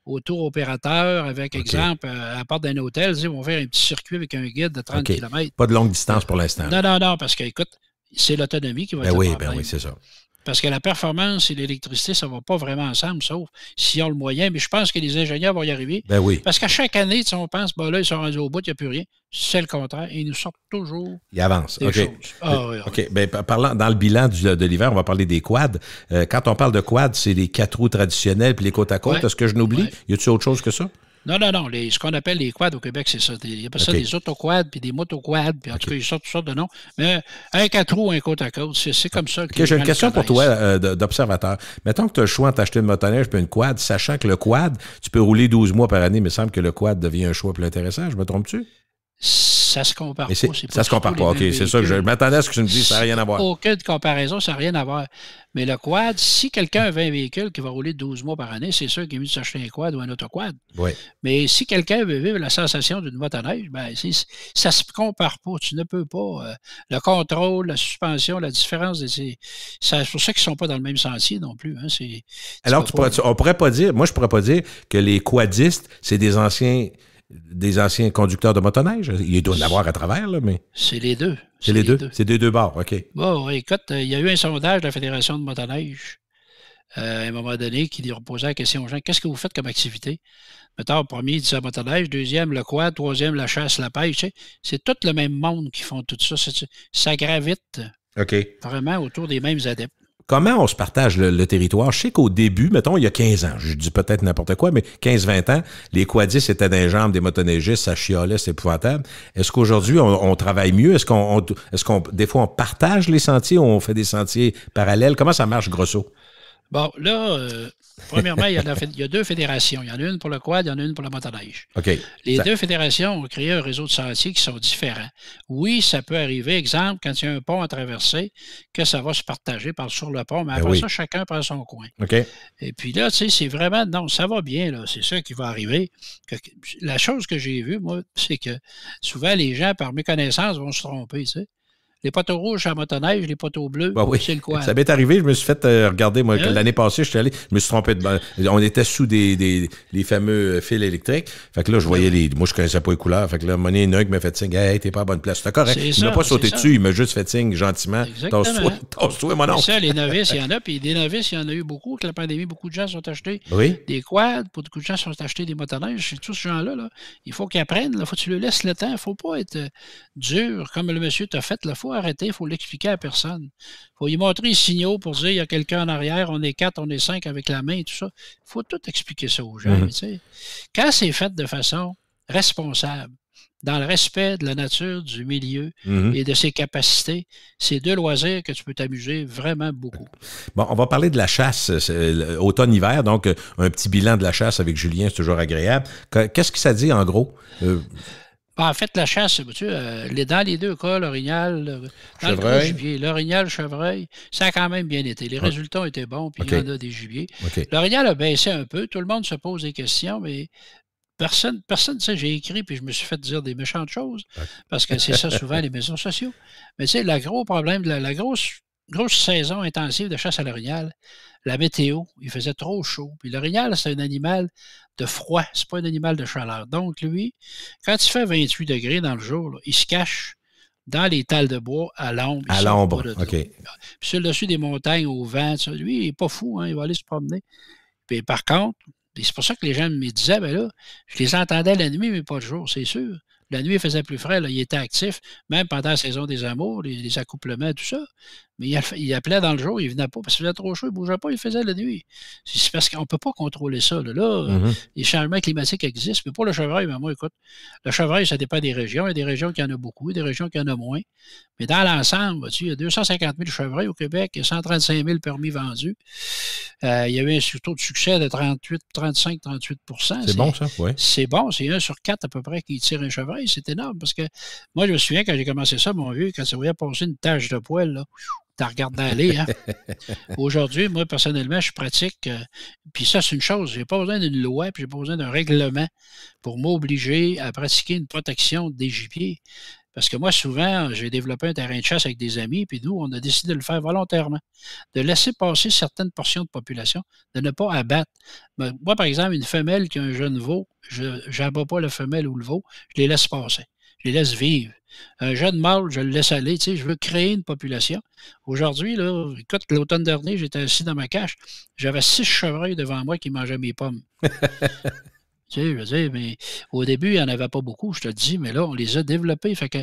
au tour opérateur avec, exemple, à la porte d'un hôtel, ils vont faire un petit circuit avec un guide de 30 km. Pas de longue distance pour l'instant. Non, parce que, écoute, c'est l'autonomie qui va être le problème. Oui, c'est ça. Parce que la performance et l'électricité, ça ne va pas vraiment ensemble, sauf s'ils ont le moyen. Mais je pense que les ingénieurs vont y arriver. Parce qu'à chaque année, on pense, là, ils sont rendus au bout, il n'y a plus rien. C'est le contraire. Ils nous sortent toujours. Ils avancent. Des choses. OK. Ben, parlant dans le bilan de l'hiver, on va parler des quads. Quand on parle de quads, c'est les 4 roues traditionnelles puis les côte à côte. Est-ce que je n'oublie? Y a-t-il autre chose que ça? Non. Ce qu'on appelle les quads au Québec, c'est ça. Il y a pas ça des autoquads puis des motoquads. Puis en tout cas, ils sortent toutes sortes de noms. Mais un 4 roues, un côte à côte, c'est comme ça. J'ai une question pour toi d'observateur. Mettons que tu as le choix de t'acheter une motoneige puis une quad, sachant que le quad, tu peux rouler 12 mois par année, mais il me semble que le quad devient un choix plus intéressant. Je me trompe-tu? Ça se compare Mais pas. ça se compare pas. OK, c'est ça que je m'attendais à ce que tu me dises, ça n'a rien à voir. Aucune comparaison, ça n'a rien à voir. Mais le quad, si quelqu'un avait un véhicule qui va rouler 12 mois par année, c'est sûr qu'il est mieux de s'acheter un quad ou un autoquad. Oui. Mais si quelqu'un veut vivre la sensation d'une motoneige, ben, ça ne se compare pas. Tu ne peux pas. Le contrôle, la suspension, la différence, c'est pour ça qu'ils ne sont pas dans le même sentier non plus. Hein, alors, on pourrait pas dire, moi, je pourrais pas dire que les quadistes, c'est des anciens conducteurs de motoneige. Il doit en avoir à travers, là, mais... C'est les deux. C'est les deux? C'est des deux bords, OK. Bon, écoute, il y a eu un sondage de la Fédération de motoneige à un moment donné qui reposait la question aux gens, qu'est-ce que vous faites comme activité? Mettons, premier, il disait la motoneige, deuxième, le quad, troisième, la chasse, la pêche. Tu sais, c'est tout le même monde qui font tout ça. Ça gravite vraiment autour des mêmes adeptes. Comment on se partage le territoire? Je sais qu'au début, mettons, il y a 15 ans, je dis peut-être n'importe quoi, mais 15-20 ans, les quadistes étaient dans les jambes des motoneigistes, ça chialait, c'est épouvantable. Est-ce qu'aujourd'hui, on travaille mieux? Est-ce qu'on, des fois, on partage les sentiers ou on fait des sentiers parallèles? Comment ça marche, grosso? Bon, là, premièrement, il y a deux fédérations. Il y en a une pour le quad, il y en a une pour la motoneige. OK. Les deux fédérations ont créé un réseau de sentiers qui sont différents. Oui, ça peut arriver, exemple, quand il y a un pont à traverser, que ça va se partager sur le pont, mais après ça, chacun prend son coin. OK. Et puis là, tu sais, c'est vraiment, non, ça va bien, là. C'est ça qui va arriver. La chose que j'ai vue, moi, c'est que souvent, les gens, par méconnaissance, vont se tromper, tu sais. Les poteaux rouges à la motoneige, les poteaux bleus, c'est le quad. Ça m'est arrivé, je me suis fait regarder, moi, l'année passée, je suis allé, je me suis trompé on était sous les fameux fils électriques. Fait que là, je voyais moi, je connaissais pas les couleurs. Fait que là, à un moment donné, il y en a un qui m'a fait signe, hey, t'es pas à bonne place. C'était correct. Il m'a pas sauté dessus, il m'a juste fait signe gentiment. Tasse-toi, mon oncle. C'est ça, les novices, il y en a, puis des novices, il y en a eu beaucoup. Avec la pandémie, beaucoup de gens sont achetés des quads, beaucoup de gens sont achetés des motoneiges. C'est tous ces gens-là, là. Il faut qu'ils apprennent, il faut que tu leur laisses le temps. Il ne faut pas être dur, comme le monsieur t'a fait, la fois. Arrêter, il faut l'expliquer à personne. Il faut lui montrer les signaux pour dire il y a quelqu'un en arrière, on est 4, on est 5 avec la main et tout ça. Il faut tout expliquer ça aux gens. Quand c'est fait de façon responsable, dans le respect de la nature, du milieu et de ses capacités, c'est deux loisirs que tu peux t'amuser vraiment beaucoup. Bon, on va parler de la chasse automne-hiver, donc un petit bilan de la chasse avec Julien, c'est toujours agréable. Qu'est-ce que ça dit en gros? En fait, la chasse, dans les deux cas, l'orignal, dans le cas gibier, l'orignal, chevreuil, ça a quand même bien été. Les résultats ont été bons, puis il y en a des gibiers. L'orignal a baissé un peu. Tout le monde se pose des questions, mais personne, tu sais, j'ai écrit, puis je me suis fait dire des méchantes choses, parce que c'est ça souvent, les médias sociaux. Mais tu sais, le gros problème, la grosse saison intensive de chasse à l'orignal, la météo, il faisait trop chaud. Puis l'orignal, c'est un animal de froid, c'est pas un animal de chaleur. Donc, lui, quand il fait 28 degrés dans le jour, là, il se cache dans les talles de bois à l'ombre. À l'ombre, OK. Puis sur le dessus des montagnes, au vent, ça, lui, il n'est pas fou, hein, il va aller se promener. Puis par contre, c'est pour ça que les gens me disaient, ben là, je les entendais la nuit, mais pas le jour, c'est sûr. La nuit, il faisait plus frais, là, il était actif, même pendant la saison des amours, les accouplements, tout ça. Mais il appelait dans le jour, il ne venait pas parce qu'il faisait trop chaud, il ne bougeait pas, il faisait la nuit. C'est parce qu'on ne peut pas contrôler ça. Les changements climatiques existent, mais pour le chevreuil, ben moi, écoute, le chevreuil, ça dépend des régions. Il y a des régions qui en ont beaucoup, des régions qui en ont moins. Mais dans l'ensemble, il y a 250 000 chevreuils au Québec, il y a 135 000 permis vendus. Il y a eu un taux de succès de 35-38 %. C'est bon, ça? Oui. C'est bon, c'est 1 sur 4 à peu près qui tire un chevreuil. C'est énorme parce que moi, je me souviens quand j'ai commencé ça, mon vieux, quand ça voyait passer une tache de poêle, là, t'en regardes aller, hein? Aujourd'hui, moi, personnellement, je pratique, puis ça, c'est une chose, j'ai pas besoin d'une loi, puis j'ai pas besoin d'un règlement pour m'obliger à pratiquer une protection des gibiers. Parce que moi, souvent, j'ai développé un terrain de chasse avec des amis, puis nous, on a décidé de le faire volontairement, de laisser passer certaines portions de population, de ne pas abattre. Moi, par exemple, une femelle qui a un jeune veau, je n'abats pas la femelle ou le veau, je les laisse passer, je les laisse vivre. Un jeune mâle, je le laisse aller, tu sais, je veux créer une population. Aujourd'hui, là, écoute, l'automne dernier, j'étais assis dans ma cache, j'avais 6 chevreuils devant moi qui mangeaient mes pommes. Tu sais, je veux dire, mais au début, il n'y en avait pas beaucoup, je te le dis, mais là, on les a développés. Fait que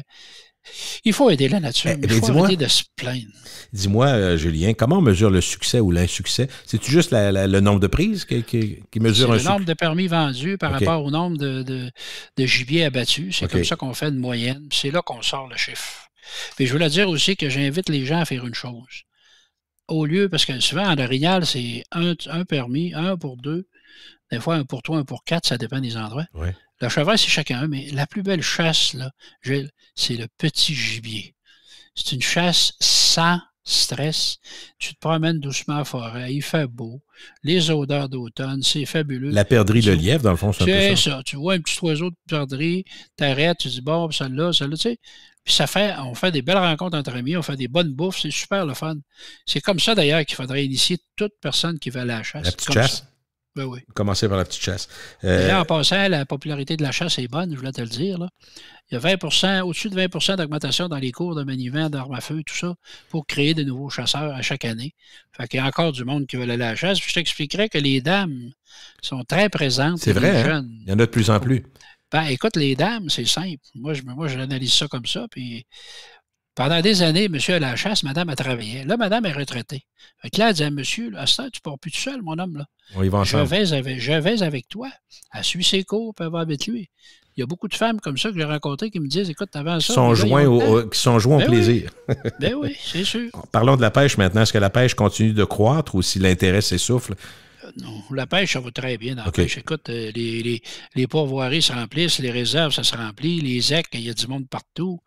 il faut aider la nature, mais il faut arrêter de se plaindre. Dis-moi, Julien, comment on mesure le succès ou l'insuccès? C'est-tu juste le nombre de prises qui mesure un succès? C'est le nombre de permis vendus par rapport au nombre de gibier abattu. C'est comme ça qu'on fait une moyenne. C'est là qu'on sort le chiffre. Puis je voulais dire aussi que j'invite les gens à faire une chose. Au lieu, parce que souvent, en orignal, c'est un permis, 1 pour 2. Des fois, 1 pour 3, 1 pour 4, ça dépend des endroits. Ouais. Le chevreuil, c'est chacun, mais la plus belle chasse, là, Gilles, c'est le petit gibier. C'est une chasse sans stress. Tu te promènes doucement en forêt, il fait beau, les odeurs d'automne, c'est fabuleux. La perdrix, le lièvre, dans le fond, c'est un peu ça. C'est ça. Tu vois un petit oiseau de perdrix, t'arrêtes, tu dis, bon, celle-là, tu sais. Puis on fait des belles rencontres entre amis, on fait des bonnes bouffes, c'est super le fun. C'est comme ça, d'ailleurs, qu'il faudrait initier toute personne qui va à la chasse. La petite chasse? Ça. Ben oui. Commencer par la petite chasse. Là, en passant, la popularité de la chasse est bonne, je voulais te le dire. Là. Il y a 20 au-dessus de 20 d'augmentation dans les cours de maniement, d'armes à feu, tout ça, pour créer de nouveaux chasseurs à chaque année. Fait qu'il y a encore du monde qui veut aller à la chasse. Puis je t'expliquerais que les dames sont très présentes. C'est vrai, hein? Jeunes. Il y en a de plus en plus. Ben, écoute, les dames, c'est simple. Moi, j'analyse ça comme ça. Puis pendant des années, monsieur à la chasse, madame a travaillé. Là, madame est retraitée. Fait que là, elle disait, monsieur, à ce temps, tu ne pars plus tout seul, mon homme. Là. On y va ensemble. Je vais avec toi. Elle suit ses cours, puis elle va avec lui. Il y a beaucoup de femmes comme ça que j'ai rencontrées qui me disent, écoute, t'avais ça. Qui sont joints au plaisir. Oui. Ben oui, c'est sûr. Parlons de la pêche maintenant. Est-ce que la pêche continue de croître ou si l'intérêt s'essouffle? Non, la pêche, ça va très bien dans la pêche. Écoute, les pourvoiries se remplissent, les réserves, ça se remplit, les écs, il y a du monde partout.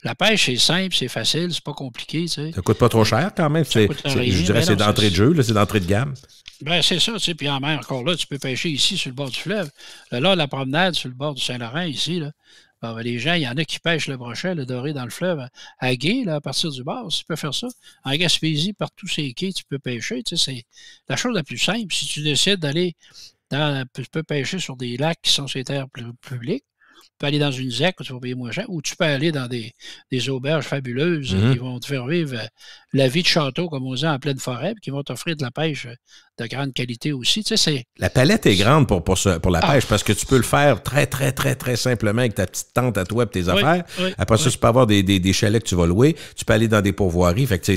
La pêche, c'est simple, c'est facile, c'est pas compliqué. Tu sais. Ça coûte pas trop cher quand même. Je dirais que c'est d'entrée de jeu, c'est d'entrée de gamme. Ben, c'est ça, tu sais. Puis en mer, encore là, tu peux pêcher ici, sur le bord du fleuve. Là, la promenade, sur le bord du Saint-Laurent, ici, là. Ben, les gens, il y en a qui pêchent le brochet, le doré dans le fleuve à Gué, là, à partir du bord. Tu peux faire ça. En Gaspésie, partout ces quais, tu peux pêcher. Tu sais, c'est la chose la plus simple. Si tu décides d'aller tu peux pêcher sur des lacs qui sont sur les terres publiques. Tu peux aller dans une ZEC où tu vas payer moins cher, ou tu peux aller dans des auberges fabuleuses qui vont te faire vivre la vie de château, comme on dit, en pleine forêt, puis qui vont t'offrir de la pêche de grande qualité aussi. Tu sais, la palette est grande pour la pêche parce que tu peux le faire très, très, très, très simplement avec ta petite tente à toi et tes affaires. Après ça, tu peux avoir des chalets que tu vas louer. Tu peux aller dans des pourvoiries. Fait que,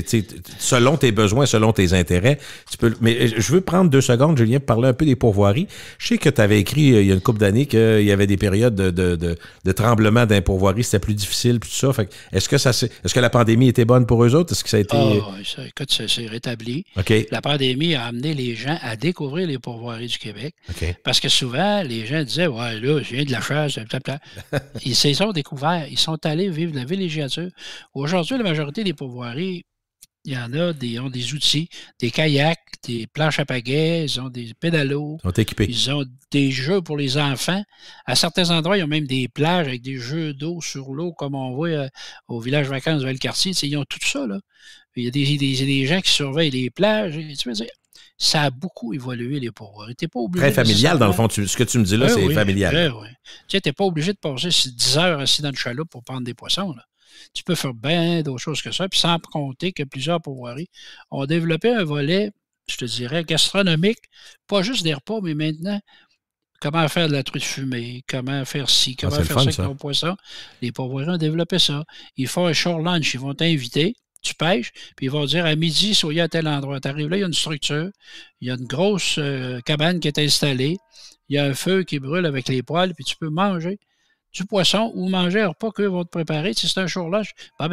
selon tes besoins, selon tes intérêts, tu peux. Mais je veux prendre 2 secondes, Julien, pour parler un peu des pourvoiries. Je sais que tu avais écrit il y a une couple d'années qu'il y avait des périodes de tremblement d'un pourvoirie, c'était plus difficile, puis tout ça. Fait que, est-ce que la pandémie était bonne pour eux autres? Est-ce que ça a été... écoute, c'est rétabli. Okay. La pandémie a amené les gens à découvrir les pourvoiries du Québec. Okay. Parce que souvent, les gens disaient, ouais, là, je viens de la chasse, Ils se sont découverts. Ils sont allés vivre la villégiature. Aujourd'hui, la majorité des pourvoiries, il y en a, ils ont des outils, des kayaks, des planches à pagaie, ils ont des pédalos. Ils sont équipés. Ils ont des jeux pour les enfants. À certains endroits, ils ont même des plages avec des jeux d'eau sur l'eau, comme on voit au village vacances de Valcartier. Ils ont tout ça, là. Il y a des gens qui surveillent les plages. Tu veux dire, ça a beaucoup évolué, les pourvoiries. T'es pas obligé. Très familial, dans le fond. Ce que tu me dis là, c'est familial. Oui. Tu sais, t'es pas obligé de passer 10 heures assis dans le chaloupe pour prendre des poissons, là. Tu peux faire bien d'autres choses que ça, puis sans compter que plusieurs pourvoiries ont développé un volet, je te dirais, gastronomique, pas juste des repas, mais maintenant, comment faire de la truite fumée, comment faire ci, comment faire ça avec nos poissons. Les pourvoiries ont développé ça. Ils font un short lunch, ils vont t'inviter, tu pêches, puis ils vont dire à midi, soyez à tel endroit. Tu arrives là, il y a une structure, il y a une grosse cabane qui est installée, il y a un feu qui brûle avec les poêles, puis tu peux manger du poisson ou manger un repas qu'eux vont te préparer. Si c'est un jour là,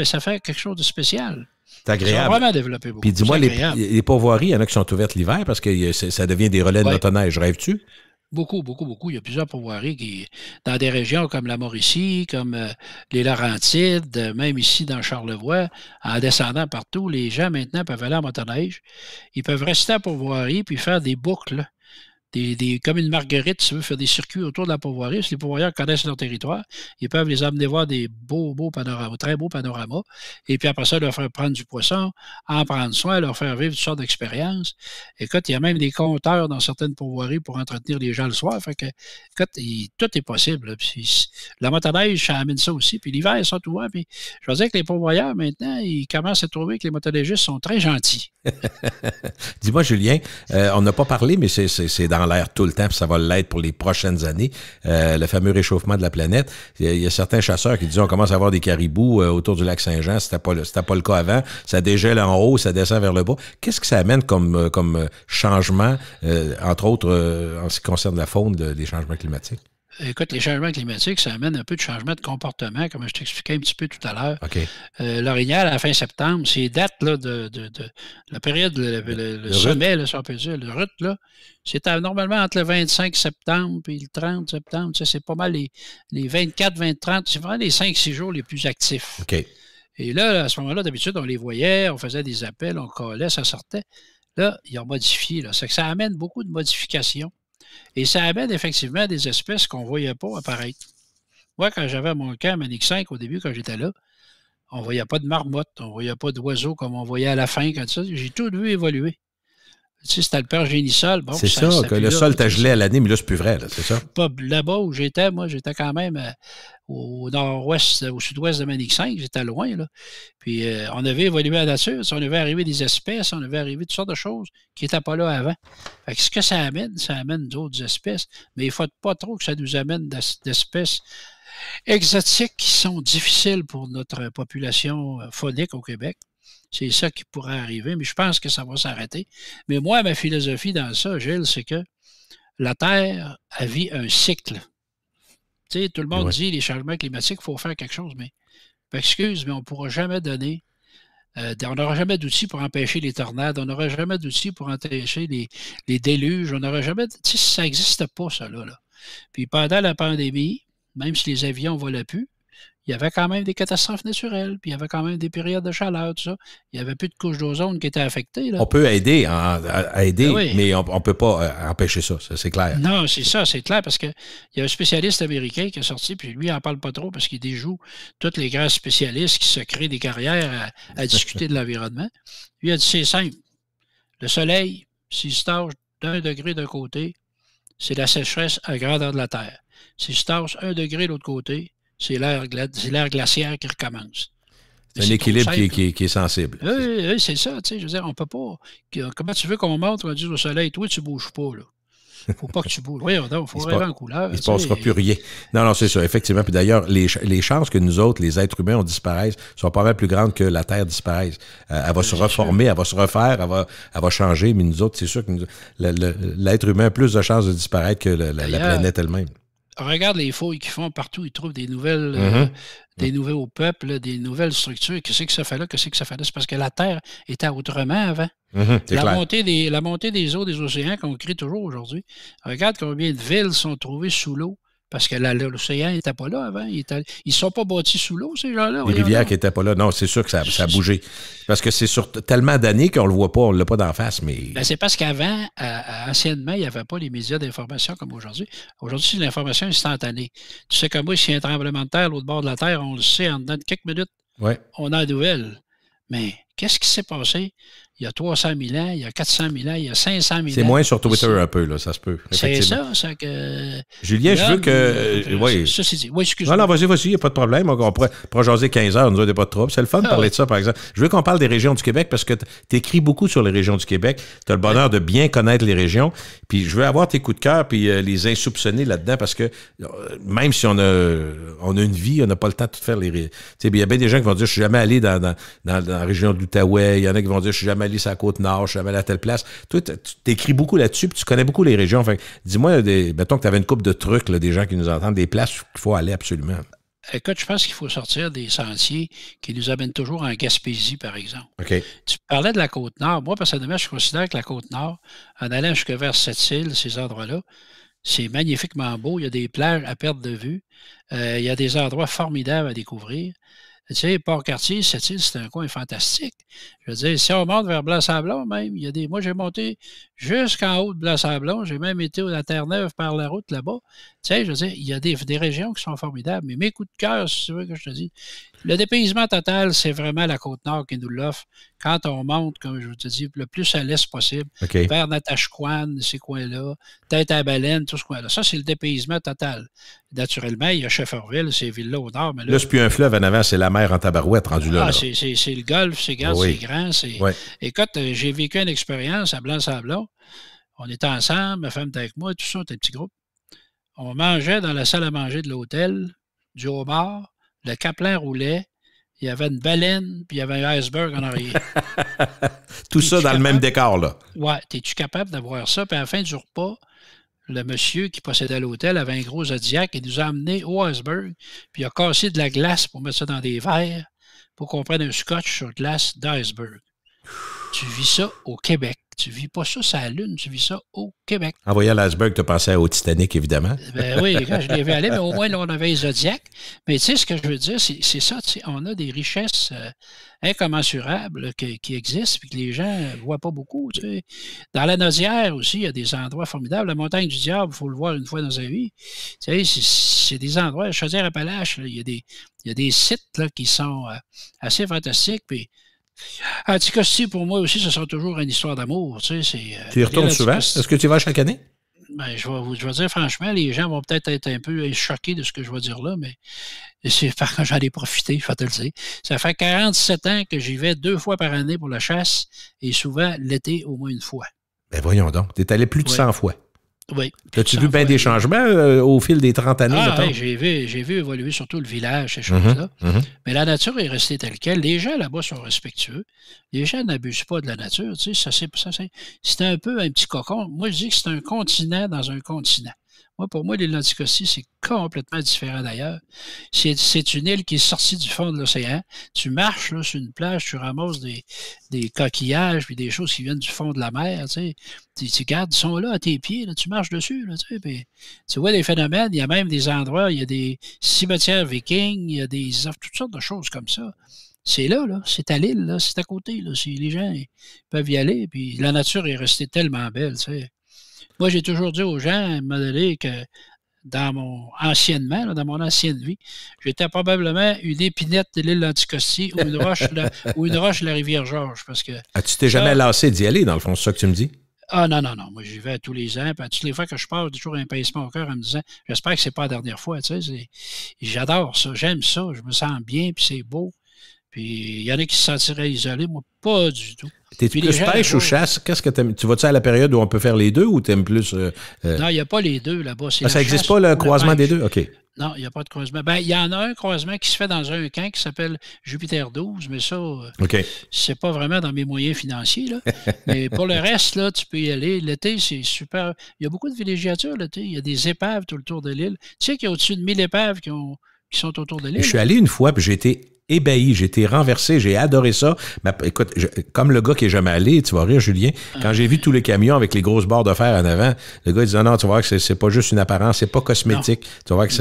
ça fait quelque chose de spécial. C'est agréable. Ils ont vraiment développé beaucoup. Puis dis-moi, les pourvoiries, il y en a qui sont ouvertes l'hiver parce que ça devient des relais de motoneige. Rêves-tu? Beaucoup. Il y a plusieurs pourvoiries qui, dans des régions comme la Mauricie, comme les Laurentides, même ici dans Charlevoix, en descendant partout, les gens maintenant peuvent aller en motoneige. Ils peuvent rester à pourvoirie puis faire des boucles. Comme une marguerite, si tu veux, faire des circuits autour de la pourvoirie. Si les pourvoyeurs connaissent leur territoire, ils peuvent les amener voir des beaux panoramas, très beaux panoramas. Et puis après ça, leur faire prendre du poisson, en prendre soin, leur faire vivre toutes sortes d'expériences. Écoute, il y a même des compteurs dans certaines pourvoiries pour entretenir les gens le soir. Fait que, écoute, tout est possible. Puis, la motoneige, ça amène ça aussi. Puis l'hiver, ils sont ouverts. Puis je veux dire que les pourvoyeurs, maintenant, ils commencent à trouver que les motoneigistes sont très gentils. Dis-moi, Julien, on n'a pas parlé, mais c'est dans l'air tout le temps, puis ça va l'être pour les prochaines années, le fameux réchauffement de la planète. Il y a certains chasseurs qui disent on commence à avoir des caribous autour du lac Saint-Jean, c'était pas le cas avant, ça dégèle en haut, ça descend vers le bas. Qu'est-ce que ça amène comme changement, entre autres en ce qui concerne la faune des changements climatiques? Écoute, les changements climatiques, ça amène un peu de changement de comportement, comme je t'expliquais un petit peu tout à l'heure. OK. L'orignal, à la fin septembre, ces dates là, de la période, le sommet, là, si on peut dire, le rut, là, c'est normalement entre le 25 septembre et le 30 septembre. Tu sais, c'est pas mal les 24, 20, 30. C'est vraiment les 5-6 jours les plus actifs. OK. Et là, à ce moment-là, d'habitude, on les voyait, on faisait des appels, on collait, ça sortait. Là, ils ont modifié. Là. C'est que ça amène beaucoup de modifications. Et ça amène effectivement des espèces qu'on ne voyait pas apparaître. Moi, quand j'avais mon camp à Manic 5, au début, quand j'étais là, on ne voyait pas de marmotte, on ne voyait pas d'oiseaux comme on voyait à la fin. Quand ça, j'ai tout vu évoluer. Tu sais, c'était le père génisol. Bon, c'est ça, que le sol t'a gelé à l'année, mais là, c'est plus vrai, là, c'est ça? Pas là-bas où j'étais, moi, j'étais quand même au nord-ouest, au sud-ouest de Manic 5, j'étais loin, là. Puis on avait évolué la nature, on avait arrivé des espèces, on avait arrivé toutes sortes de choses qui n'étaient pas là avant. Fait que ce que ça amène d'autres espèces, mais il ne faut pas trop que ça nous amène d'espèces exotiques qui sont difficiles pour notre population faunique au Québec. C'est ça qui pourrait arriver, mais je pense que ça va s'arrêter. Mais moi, ma philosophie dans ça, Gilles, c'est que la Terre a vit un cycle. Tu sais, tout le monde dit les changements climatiques, il faut faire quelque chose, mais excuse, mais on ne pourra jamais donner, on n'aura jamais d'outils pour empêcher les tornades, on n'aura jamais d'outils pour empêcher les déluges, on n'aura jamais, tu sais, ça n'existe pas, ça, là. Puis pendant la pandémie, même si les avions ne volaient plus, il y avait quand même des catastrophes naturelles, puis il y avait quand même des périodes de chaleur, tout ça. Il n'y avait plus de couche d'ozone qui était affectée. Là. On peut aider, Oui. mais on ne peut pas empêcher ça, c'est clair. Non, c'est ça, c'est clair, parce qu'il y a un spécialiste américain qui est sorti, puis lui, il n'en parle pas trop parce qu'il déjoue tous les grands spécialistes qui se créent des carrières à discuter de l'environnement. Lui, il a dit, c'est simple. Le soleil, s'il se tache d'1 degré d'un côté, c'est la sécheresse à grandeur de la Terre. S'il se tache 1 degré de l'autre côté, c'est l'ère glaciaire qui recommence. C'est un équilibre qui est sensible. Oui, c'est ça. Tu sais, je veux dire, on peut pas. Comment tu veux qu'on monte, on dit au soleil, toi, tu ne bouges pas, là. Faut pas que tu bouges. Oui, il faut rêver en couleur. Il ne se passera plus rien. Non, c'est ça, effectivement. Puis d'ailleurs, les chances que nous autres, les êtres humains, on disparaisse sont pas mal plus grandes que la Terre disparaisse. Elle va se reformer, elle va se refaire, elle va changer, mais nous autres, c'est sûr que l'être humain a plus de chances de disparaître que la planète elle-même. Regarde les fouilles qu'ils font partout, ils trouvent des nouvelles, des nouveaux peuples, là, des nouvelles structures. Qu'est-ce que ça fait là? Qu'est-ce que ça fait là? C'est parce que la Terre était autrement avant. La montée des eaux des océans qu'on crie toujours aujourd'hui. Regarde combien de villes sont trouvées sous l'eau. Parce que l'océan n'était pas là avant. Ils ne sont pas bâtis sous l'eau, ces gens-là. Les rivières qui n'étaient pas là. Non, c'est sûr que ça a bougé. Parce que c'est sur tellement d'années qu'on ne le voit pas, on ne l'a pas d'en face. Mais ben, c'est parce qu'avant, anciennement, il n'y avait pas les médias d'information comme aujourd'hui. Aujourd'hui, c'est l'information instantanée. Tu sais comme moi, s'il y a un tremblement de terre à l'autre bord de la Terre, on le sait en dedans de quelques minutes. Ouais. On a la nouvelle. Mais qu'est-ce qui s'est passé il y a 300 000 ans, il y a 400 000 ans, il y a 500 000 ans? C'est moins sur Twitter un peu, là, ça se peut. C'est ça que... Julien, je veux que... Oui, excuse-moi. Non, vas-y, il n'y a pas de problème. On pourrait jaser 15 heures, nous n'avons pas de trouble. C'est le fun de parler de ça, par exemple. Je veux qu'on parle des régions du Québec parce que tu écris beaucoup sur les régions du Québec. Tu as le bonheur de bien connaître les régions. Puis je veux avoir tes coups de cœur puis les insoupçonnés là-dedans parce que même si on a une vie, on n'a pas le temps de tout faire. Il y a bien des gens qui vont dire « Je suis jamais allé dans la région de l'Outaouais. » Il y en a qui vont dire « Je suis jamais allé sur la Côte-Nord. Je suis jamais allé à telle place. » Toi, tu t'écris beaucoup là-dessus puis tu connais beaucoup les régions. Enfin, dis-moi, mettons que tu avais une couple de trucs, là, des gens qui nous entendent, des places qu'il faut aller absolument. Écoute, je pense qu'il faut sortir des sentiers qui nous amènent toujours en Gaspésie, par exemple. OK. Tu parlais de la Côte-Nord. Moi, personnellement, je considère que la Côte-Nord, en allant jusque vers Sept-Îles, ces endroits-là, c'est magnifiquement beau. Il y a des plages à perte de vue. Il y a des endroits formidables à découvrir. Tu sais, Port-Cartier, Sept-Îles, c'est un coin fantastique. Je veux dire, si on monte vers Blanc-Sablon, même, il y a moi, j'ai monté jusqu'en haut de Blanc-Sablon. J'ai même été à la Terre-Neuve par la route là-bas. Tu sais, je veux dire, il y a des régions qui sont formidables. Mais mes coups de cœur, si tu veux que je te dise, le dépaysement total, c'est vraiment la Côte-Nord qui nous l'offre. Quand on monte, comme je te dis, le plus à l'est possible, vers Natashquan, ces coins-là, Tête-à-Baleine, tout ce coin-là. Ça, c'est le dépaysement total. Naturellement, il y a Shefferville, ces villes-là au nord. Mais là, c'est plus un fleuve en avant, c'est la mer en tabarouette rendu là. C'est le golfe, c'est grand, c'est grand. Écoute, j'ai vécu une expérience à Blanc-Sablon. On était ensemble, ma femme était avec moi, tout ça, on était un petit groupe. On mangeait dans la salle à manger de l'hôtel, du homard, le capelin roulait, il y avait une baleine, puis il y avait un iceberg en arrière. Tout ça dans le même décor, là. Ouais, es-tu capable d'avoir ça? Puis à la fin du repas, le monsieur qui possédait l'hôtel avait un gros Zodiac et nous a amenés au iceberg, puis il a cassé de la glace pour mettre ça dans des verres pour qu'on prenne un scotch sur glace d'iceberg. Tu vis ça au Québec. Tu vis pas ça sur la Lune, tu vis ça au Québec. En voyant l'iceberg, tu as pensé au Titanic, évidemment. Ben oui, quand je l'ai vu aller, mais au moins, là, on avait les Zodiac. Mais tu sais, ce que je veux dire, c'est ça, tu sais, on a des richesses incommensurables qui existent et que les gens ne voient pas beaucoup. Tu sais. Dans la Naudière aussi, il y a des endroits formidables. La montagne du Diable, il faut le voir une fois dans sa vie. Tu sais, c'est des endroits, Chaudière-Appalaches, il y a des sites là, qui sont assez fantastiques. Puis, Anticosti, pour moi aussi, ce sera toujours une histoire d'amour. Tu y retournes souvent? Est-ce que tu y vas chaque année? Ben, je vais dire franchement, les gens vont peut-être être un peu choqués de ce que je vais dire là, mais c'est par quand j'en ai profité, je vais te le dire. Ça fait 47 ans que j'y vais 2 fois par année pour la chasse et souvent l'été au moins une fois. Ben voyons donc, tu es allé plus de 100 fois. Oui. As-tu vu bien des changements au fil des 30 années? Oui, j'ai vu évoluer surtout le village, ces choses-là. Mais la nature est restée telle quelle. Les gens là-bas sont respectueux. Les gens n'abusent pas de la nature. Tu sais, c'est un peu un petit cocon. Moi, je dis que c'est un continent dans un continent. Pour moi, l'île d'Anticosti, c'est complètement différent d'ailleurs. C'est une île qui est sortie du fond de l'océan. Tu marches là, sur une plage, tu ramasses des coquillages puis des choses qui viennent du fond de la mer. Tu regardes, ils sont là à tes pieds, là, tu marches dessus. Là, puis, tu vois des phénomènes. Il y a même des endroits, il y a des cimetières vikings, il y a toutes sortes de choses comme ça. C'est là, c'est à l'île, là, c'est à côté. Là, les gens ils peuvent y aller. Puis la nature est restée tellement belle. T'sais. Moi, j'ai toujours dit aux gens, à un moment donné, que dans mon ancienne vie, j'étais probablement une épinette de l'île d'Anticosti ou une roche de la rivière Georges. Parce que tu t'es jamais lassé d'y aller, dans le fond, c'est ça que tu me dis? Ah non. Moi, j'y vais tous les ans. Puis toutes les fois que je pars, j'ai toujours un pincement au cœur en me disant j'espère que c'est pas la dernière fois. J'adore ça, j'aime ça, je me sens bien, puis c'est beau. Puis il y en a qui se sentiraient isolés, moi, pas du tout. T'es-tu plus pêche ou chasse? Qu'est-ce que t'aimes? Tu vas-tu à la période où on peut faire les deux ou t'aimes plus... Non, il n'y a pas les deux là-bas. Ça n'existe pas, le croisement des deux? OK. Non, il n'y a pas de croisement. Ben, il y en a un croisement qui se fait dans un camp qui s'appelle Jupiter 12, mais ça, c'est pas vraiment dans mes moyens financiers. Là. Mais pour le reste, là, tu peux y aller. L'été, c'est super. Il y a beaucoup de villégiatures l'été. Il y a des épaves tout le tour de l'île. Tu sais qu'il y a au-dessus de 1000 épaves qui sont autour de l'île. Je suis allé une fois, puis j'ai été ébahi, j'ai été renversé, j'ai adoré ça. Mais écoute, comme le gars qui est jamais allé, tu vas rire, Julien, quand j'ai vu tous les camions avec les grosses barres de fer en avant, le gars il disait non, tu vas voir que c'est pas juste une apparence, c'est pas cosmétique. Non. Tu vas voir que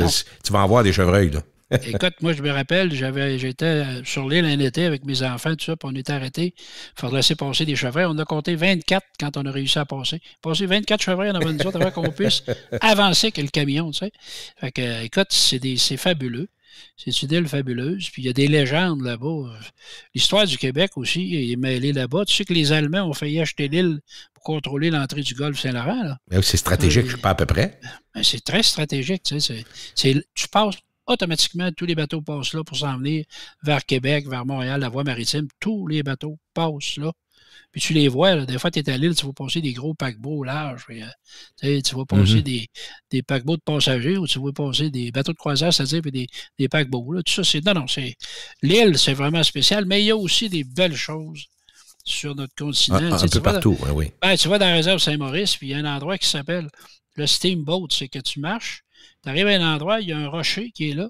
tu vas en voir des chevreuils, là. Écoute, moi, je me rappelle, j'étais sur l'île un été avec mes enfants, tout ça, puis on était arrêtés. Il faudrait laisser passer des chevreuils. On a compté 24 quand on a réussi à passer. Passer 24 chevreuils en avant de nous autres avant qu'on puisse avancer que le camion, tu sais. Fait que, écoute, c'est fabuleux. C'est une île fabuleuse. Puis il y a des légendes là-bas. L'histoire du Québec aussi est mêlée là-bas. Tu sais que les Allemands ont failli acheter l'île pour contrôler l'entrée du golfe Saint-Laurent. Là. C'est stratégique, pas à peu près. C'est très stratégique. Tu sais, tu passes automatiquement, tous les bateaux passent là pour s'en venir vers Québec, vers Montréal, la voie maritime. Tous les bateaux passent là. Puis tu les vois, là, des fois, tu es à l'île, tu vas passer des gros paquebots au large. Puis, tu vas passer des paquebots de passagers ou tu vas passer des bateaux de croisière, c'est-à-dire puis des paquebots. Là. Tout ça, l'île, c'est vraiment spécial, mais il y a aussi des belles choses sur notre continent. Un peu partout, oui. Ben, tu vas dans la réserve Saint-Maurice, puis il y a un endroit qui s'appelle le Steamboat. C'est que tu marches, tu arrives à un endroit, il y a un rocher qui est là.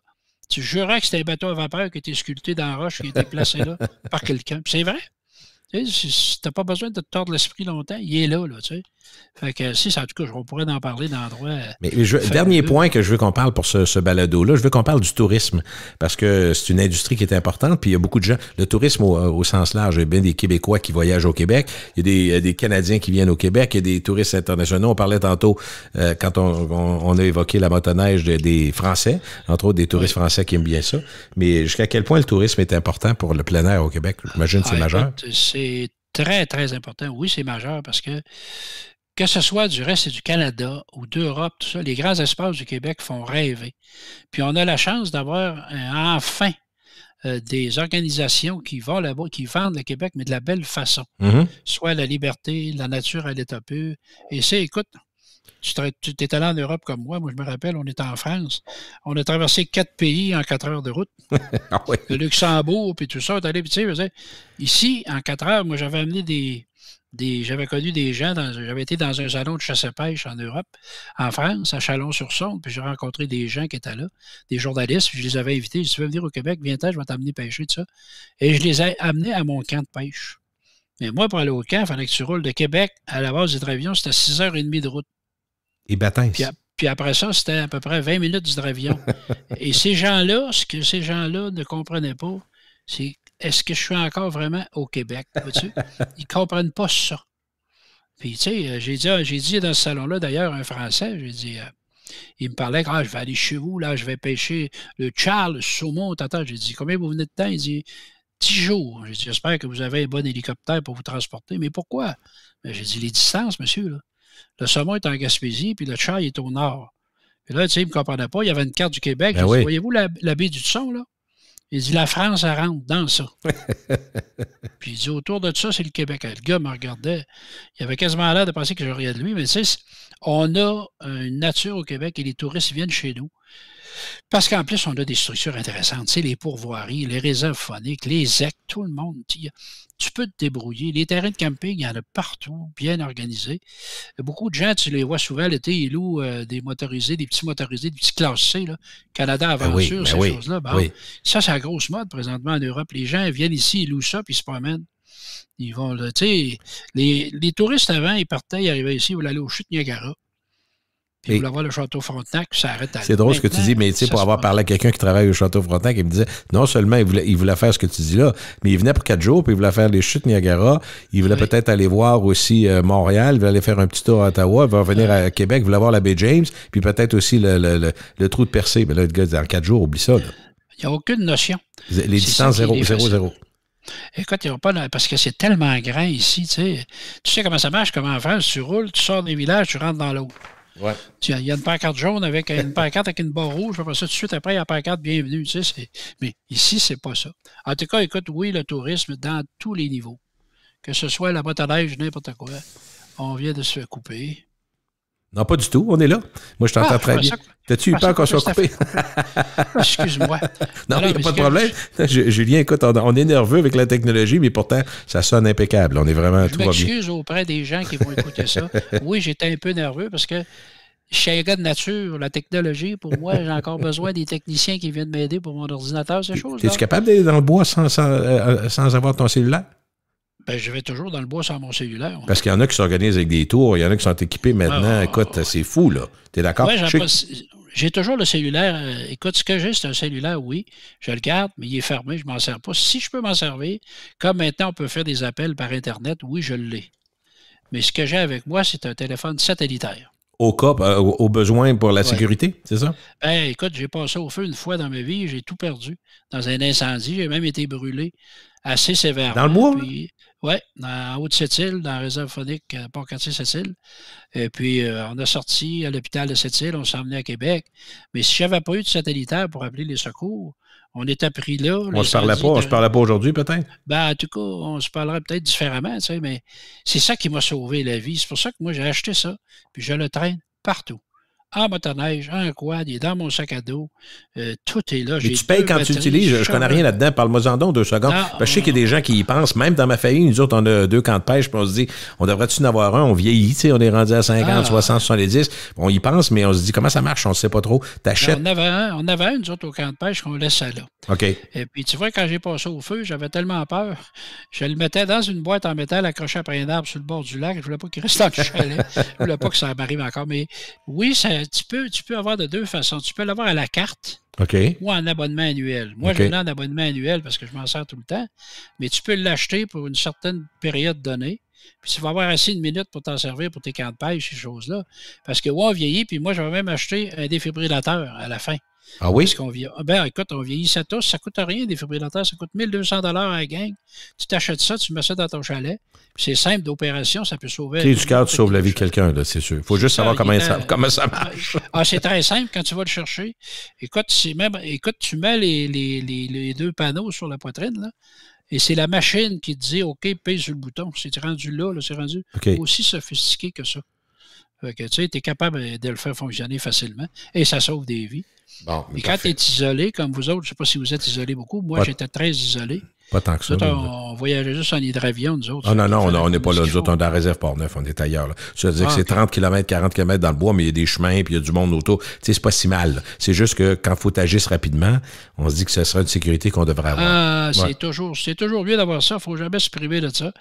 Tu jurerais que c'est un bateau à vapeur qui a été sculpté dans la roche, qui a été placé là par quelqu'un. Puis c'est vrai. Tu n'as pas besoin de te tordre l'esprit longtemps. Il est là, tu sais. Fait que si, en tout cas, on pourrait en parler d'endroits. Mais dernier point que je veux qu'on parle pour ce balado-là, je veux qu'on parle du tourisme. Parce que c'est une industrie qui est importante, puis il y a beaucoup de gens. Le tourisme au sens large, il y a bien des Québécois qui voyagent au Québec, il y a des Canadiens qui viennent au Québec, il y a des touristes internationaux. On parlait tantôt, quand on a évoqué la motoneige des Français, entre autres des touristes français qui aiment bien ça. Mais jusqu'à quel point le tourisme est important pour le plein air au Québec? J'imagine que c'est majeur. C'est très, très important. Oui, c'est majeur parce que ce soit du reste du Canada ou d'Europe, tout ça, les grands espaces du Québec font rêver. Puis on a la chance d'avoir enfin des organisations qui vont là-bas, qui vendent le Québec, mais de la belle façon. Soit la liberté, la nature à l'état pur. Et écoute, tu es allé en Europe comme moi. Moi, je me rappelle, on était en France. On a traversé 4 pays en 4 heures de route. Ah oui. Le Luxembourg, puis tout ça. Ici, en 4 heures, moi, j'avais amené J'avais connu des gens, j'avais été dans un salon de chasse et pêche en Europe, en France, à Chalon-sur-Saône, puis j'ai rencontré des gens qui étaient là, des journalistes, puis je les avais invités. Je dis, tu veux venir au Québec, viens-t'en, je vais t'amener pêcher, tout ça. Et je les ai amenés à mon camp de pêche. Mais moi, pour aller au camp, il fallait que tu roules de Québec à la base du Travion, c'était 6h30 de route. Et bâtins. Puis après ça, c'était à peu près 20 minutes du Travion. Et ces gens-là, ce que ces gens-là ne comprenaient pas, c'est est-ce que je suis encore vraiment au Québec? Vois-tu? Ils ne comprennent pas ça. Puis, tu sais, j'ai dit dans ce salon-là, d'ailleurs, un Français, j'ai dit, il me parlait, je vais aller chez vous, là, je vais pêcher le Charles, le saumon, tata. J'ai dit, combien vous venez de temps? Il dit, 10 jours. J'ai dit, j'espère que vous avez un bon hélicoptère pour vous transporter. Mais pourquoi? Ben, j'ai dit, les distances, monsieur, là. Le saumon est en Gaspésie, puis le Charles est au nord. Puis là, tu sais, il ne me comprenait pas. Il y avait une carte du Québec. Ben dit, oui. voyez-vous la baie du Tson, là? Il dit, la France, elle rentre dans ça. Puis il dit, autour de ça, c'est le Québec. Le gars me regardait. Il avait quasiment l'air de penser que je riais de lui. Mais tu sais, on a une nature au Québec et les touristes viennent chez nous. Parce qu'en plus, on a des structures intéressantes. Tu sais, les pourvoiries, les réserves phoniques, les ZEC, tout le monde. Tu peux te débrouiller. Les terrains de camping, il y en a partout, bien organisés. Beaucoup de gens, tu les vois souvent l'été, ils louent des motorisés, des petits motorisés, des petits classe C, là, Canada Aventure, ces choses-là. Bon, ça, c'est la grosse mode présentement en Europe. Les gens viennent ici, ils louent ça, puis ils se promènent. Ils vont, tu sais, les touristes avant, ils partaient, ils arrivaient ici, ils voulaient aller au chute Niagara. Puis, ils voulaient voir le Château Frontenac, puis ça arrête à C'est drôle ce que tu dis, mais tu sais, pour avoir parlé à quelqu'un qui travaille au Château Frontenac, il me disait, non seulement il voulait faire ce que tu dis là, mais il venait pour 4 jours, puis il voulait faire les chutes Niagara, il voulait peut-être aller voir aussi Montréal, il voulait aller faire un petit tour à Ottawa, il va revenir à Québec, il voulait voir la baie James, puis peut-être aussi le trou de Percé. Mais là, le gars, en 4 jours, oublie ça. Là. Il n'y a aucune notion. Les distances 0-0-0. Écoute, il n'y a pas parce que c'est tellement grand ici, tu sais. Tu sais comment ça marche, comment en France, tu roules, tu sors des villages, tu rentres dans l'autre. Ouais. Il y a une pancarte jaune avec une pancarte avec une barre rouge, après ça, tout de suite après, il y a la pancarte bienvenue. Tu sais, mais ici, c'est pas ça. En tout cas, écoute, oui, le tourisme dans tous les niveaux. Que ce soit la motoneige, n'importe quoi. On vient de se faire couper. Non, pas du tout. On est là. Moi, je t'entends très bien. T'as-tu eu peur qu'on soit coupé? Excuse-moi. Non, il n'y a pas de problème. Julien, écoute, on est nerveux avec la technologie, mais pourtant, ça sonne impeccable. On est vraiment tout va bien. Je m'excuse auprès des gens qui vont écouter ça. Oui, j'étais un peu nerveux parce que je suis un gars de nature. La technologie, pour moi, j'ai encore besoin des techniciens qui viennent m'aider pour mon ordinateur, ces choses-là. Es-tu capable d'aller dans le bois sans avoir ton cellulaire? Ben, je vais toujours dans le bois sans mon cellulaire. Ouais. Parce qu'il y en a qui s'organisent avec des tours, il y en a qui sont équipés maintenant. Écoute, c'est fou, là. T'es d'accord? Oui, j'ai toujours le cellulaire. Écoute, ce que j'ai, c'est un cellulaire, oui. Je le garde, mais il est fermé, je ne m'en sers pas. Si je peux m'en servir, comme maintenant on peut faire des appels par Internet, oui, je l'ai. Mais ce que j'ai avec moi, c'est un téléphone satellitaire. Au cas, au besoin pour la sécurité, c'est ça? Ben, écoute, j'ai passé au feu une fois dans ma vie, j'ai tout perdu. Dans un incendie, j'ai même été brûlé assez sévèrement. Dans le bois? Oui, en Haute-Sept-Îles, dans la réserve phonique Port-Cartier-Sept-Îles. Et puis, on a sorti à l'hôpital de Sept-Îles, on s'est emmené à Québec. Mais si je n'avais pas eu de satellitaire pour appeler les secours, on était pris là. On se parlait pas aujourd'hui, peut-être? Ben, en tout cas, on se parlerait peut-être différemment, tu sais, mais c'est ça qui m'a sauvé la vie. C'est pour ça que moi, j'ai acheté ça, puis je le traîne partout. En motoneige, en quad, il est dans mon sac à dos. Tout est là. Mais tu payes quand tu l'utilises. Je ne connais rien là-dedans. Parle-moi-en donc 2 secondes. Parce que je sais qu'il y a des gens qui y pensent. Même dans ma famille, nous autres, on a 2 camps de pêche. Puis on se dit, on devrait-tu en avoir un? On vieillit. Tu sais, on est rendu à 50, 60, 70. On y pense, mais on se dit, comment ça marche? On ne sait pas trop. T'achètes. On avait un, nous autres, au camp de pêche, qu'on laissait là. OK. Et puis, tu vois, quand j'ai passé au feu, j'avais tellement peur. Je le mettais dans une boîte en métal accrochée après un arbre sur le bord du lac. Je ne voulais pas qu'il reste dans le chalet. Je ne voulais pas que ça m'arrive encore. Mais oui, tu peux avoir de 2 façons. Tu peux l'avoir à la carte ou en abonnement annuel. Moi, je l'ai en abonnement annuel parce que je m'en sers tout le temps. Mais tu peux l'acheter pour une certaine période donnée. Puis tu vas avoir assez de minutes pour t'en servir pour tes camps de pêche, ces choses-là. Parce que on vieillit, puis moi, j'avais même acheté un défibrillateur à la fin. Ah oui? Parce qu'on écoute, on vieillissait tous. Ça ne coûte rien, des défibrillateurs. Ça coûte 1 200 $ à la gang. Tu t'achètes ça, tu mets ça dans ton chalet. Puis c'est simple d'opération, ça peut sauver. Tu sais, du cœur, tu sauves la vie de quelqu'un, là, c'est sûr. Il faut juste savoir comment ça marche. C'est très simple quand tu vas le chercher. Écoute, tu mets les 2 panneaux sur la poitrine, là. Et c'est la machine qui te dit, OK, pèse sur le bouton. C'est rendu là, c'est rendu aussi sophistiqué que ça. Fait que, tu sais, tu es capable de le faire fonctionner facilement et ça sauve des vies. Bon, et quand tu es isolé, comme vous autres, je ne sais pas si vous êtes isolé beaucoup, moi, j'étais très isolé. Pas tant que ça. Nous autres, on voyageait juste en hydravion, nous autres. Ah non, on n'est pas là. Nous autres, on est dans la réserve Port-Neuf, on est ailleurs. Là. Ça veut dire que c'est 30 km, 40 km dans le bois, mais il y a des chemins, puis il y a du monde autour. Tu sais, c'est pas si mal. Là. C'est juste que quand il faut agir rapidement, on se dit que ce serait une sécurité qu'on devrait avoir. Ah, c'est toujours mieux d'avoir ça. Il ne faut jamais se priver de ça.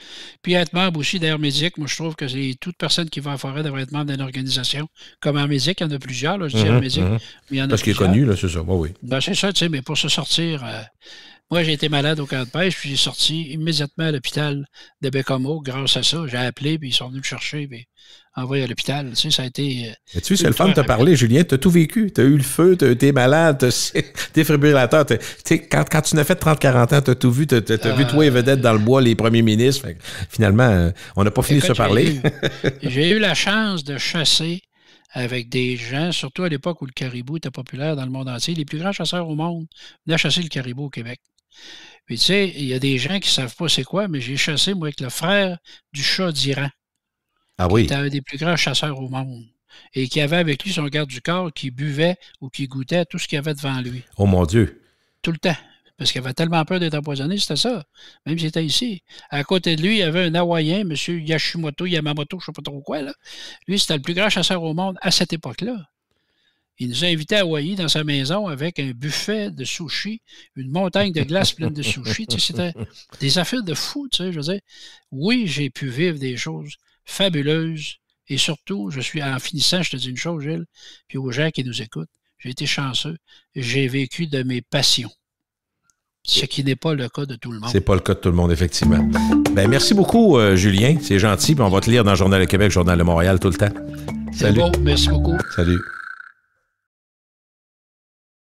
Puis être membre aussi d'Air Médic, moi, je trouve que toute personne qui va en forêt devrait être membre d'une organisation. Comme Air Médic, il y en a plusieurs. Là, je dis Air Médic, mais il y en a parce qu'il est connu, là, c'est ça. Oui. Ben, c'est ça, tu sais, mais pour se sortir... moi, j'ai été malade au camp de pêche, puis j'ai sorti immédiatement à l'hôpital de Bécomo grâce à ça. J'ai appelé, puis ils sont venus me chercher, puis envoyé à l'hôpital. Tu sais, ça a été... Mais tu sais, c'est le fun de te parler, Julien. Tu as tout vécu. Tu as eu le feu, tu as été malade, tu as défibrillateur. Tu sais, quand tu n'as fait 30-40 ans, tu as tout vu. Tu as vu toi et vedette dans le bois, les premiers ministres. Fait que, finalement, on n'a pas fini de se parler. J'ai eu la chance de chasser avec des gens, surtout à l'époque où le caribou était populaire dans le monde entier. Les plus grands chasseurs au monde venaient chasser le caribou au Québec. Puis tu sais, il y a des gens qui ne savent pas c'est quoi, mais j'ai chassé, moi, avec le frère du chat d'Iran. Ah oui? Qui était un des plus grands chasseurs au monde. Et qui avait avec lui son garde du corps qui buvait ou qui goûtait tout ce qu'il y avait devant lui. Oh mon Dieu! Tout le temps. Parce qu'il avait tellement peur d'être empoisonné, c'était ça. Même s'il était ici. À côté de lui, il y avait un Hawaïen, M. Yamamoto, je ne sais pas trop quoi. Là. Lui, c'était le plus grand chasseur au monde à cette époque-là. Il nous a invités à Hawaï dans sa maison avec un buffet de sushi, une montagne de glace pleine de sushi. Tu sais, c'était des affaires de fou, tu sais, je veux dire. Oui, j'ai pu vivre des choses fabuleuses et surtout, en finissant, je te dis une chose, Gilles, puis aux gens qui nous écoutent, j'ai été chanceux, j'ai vécu de mes passions. Ce qui n'est pas le cas de tout le monde. C'est pas le cas de tout le monde, effectivement. Ben, merci beaucoup, Julien. C'est gentil. Puis on va te lire dans le Journal de Québec, Journal de Montréal tout le temps. C'est beau. Merci beaucoup. Salut.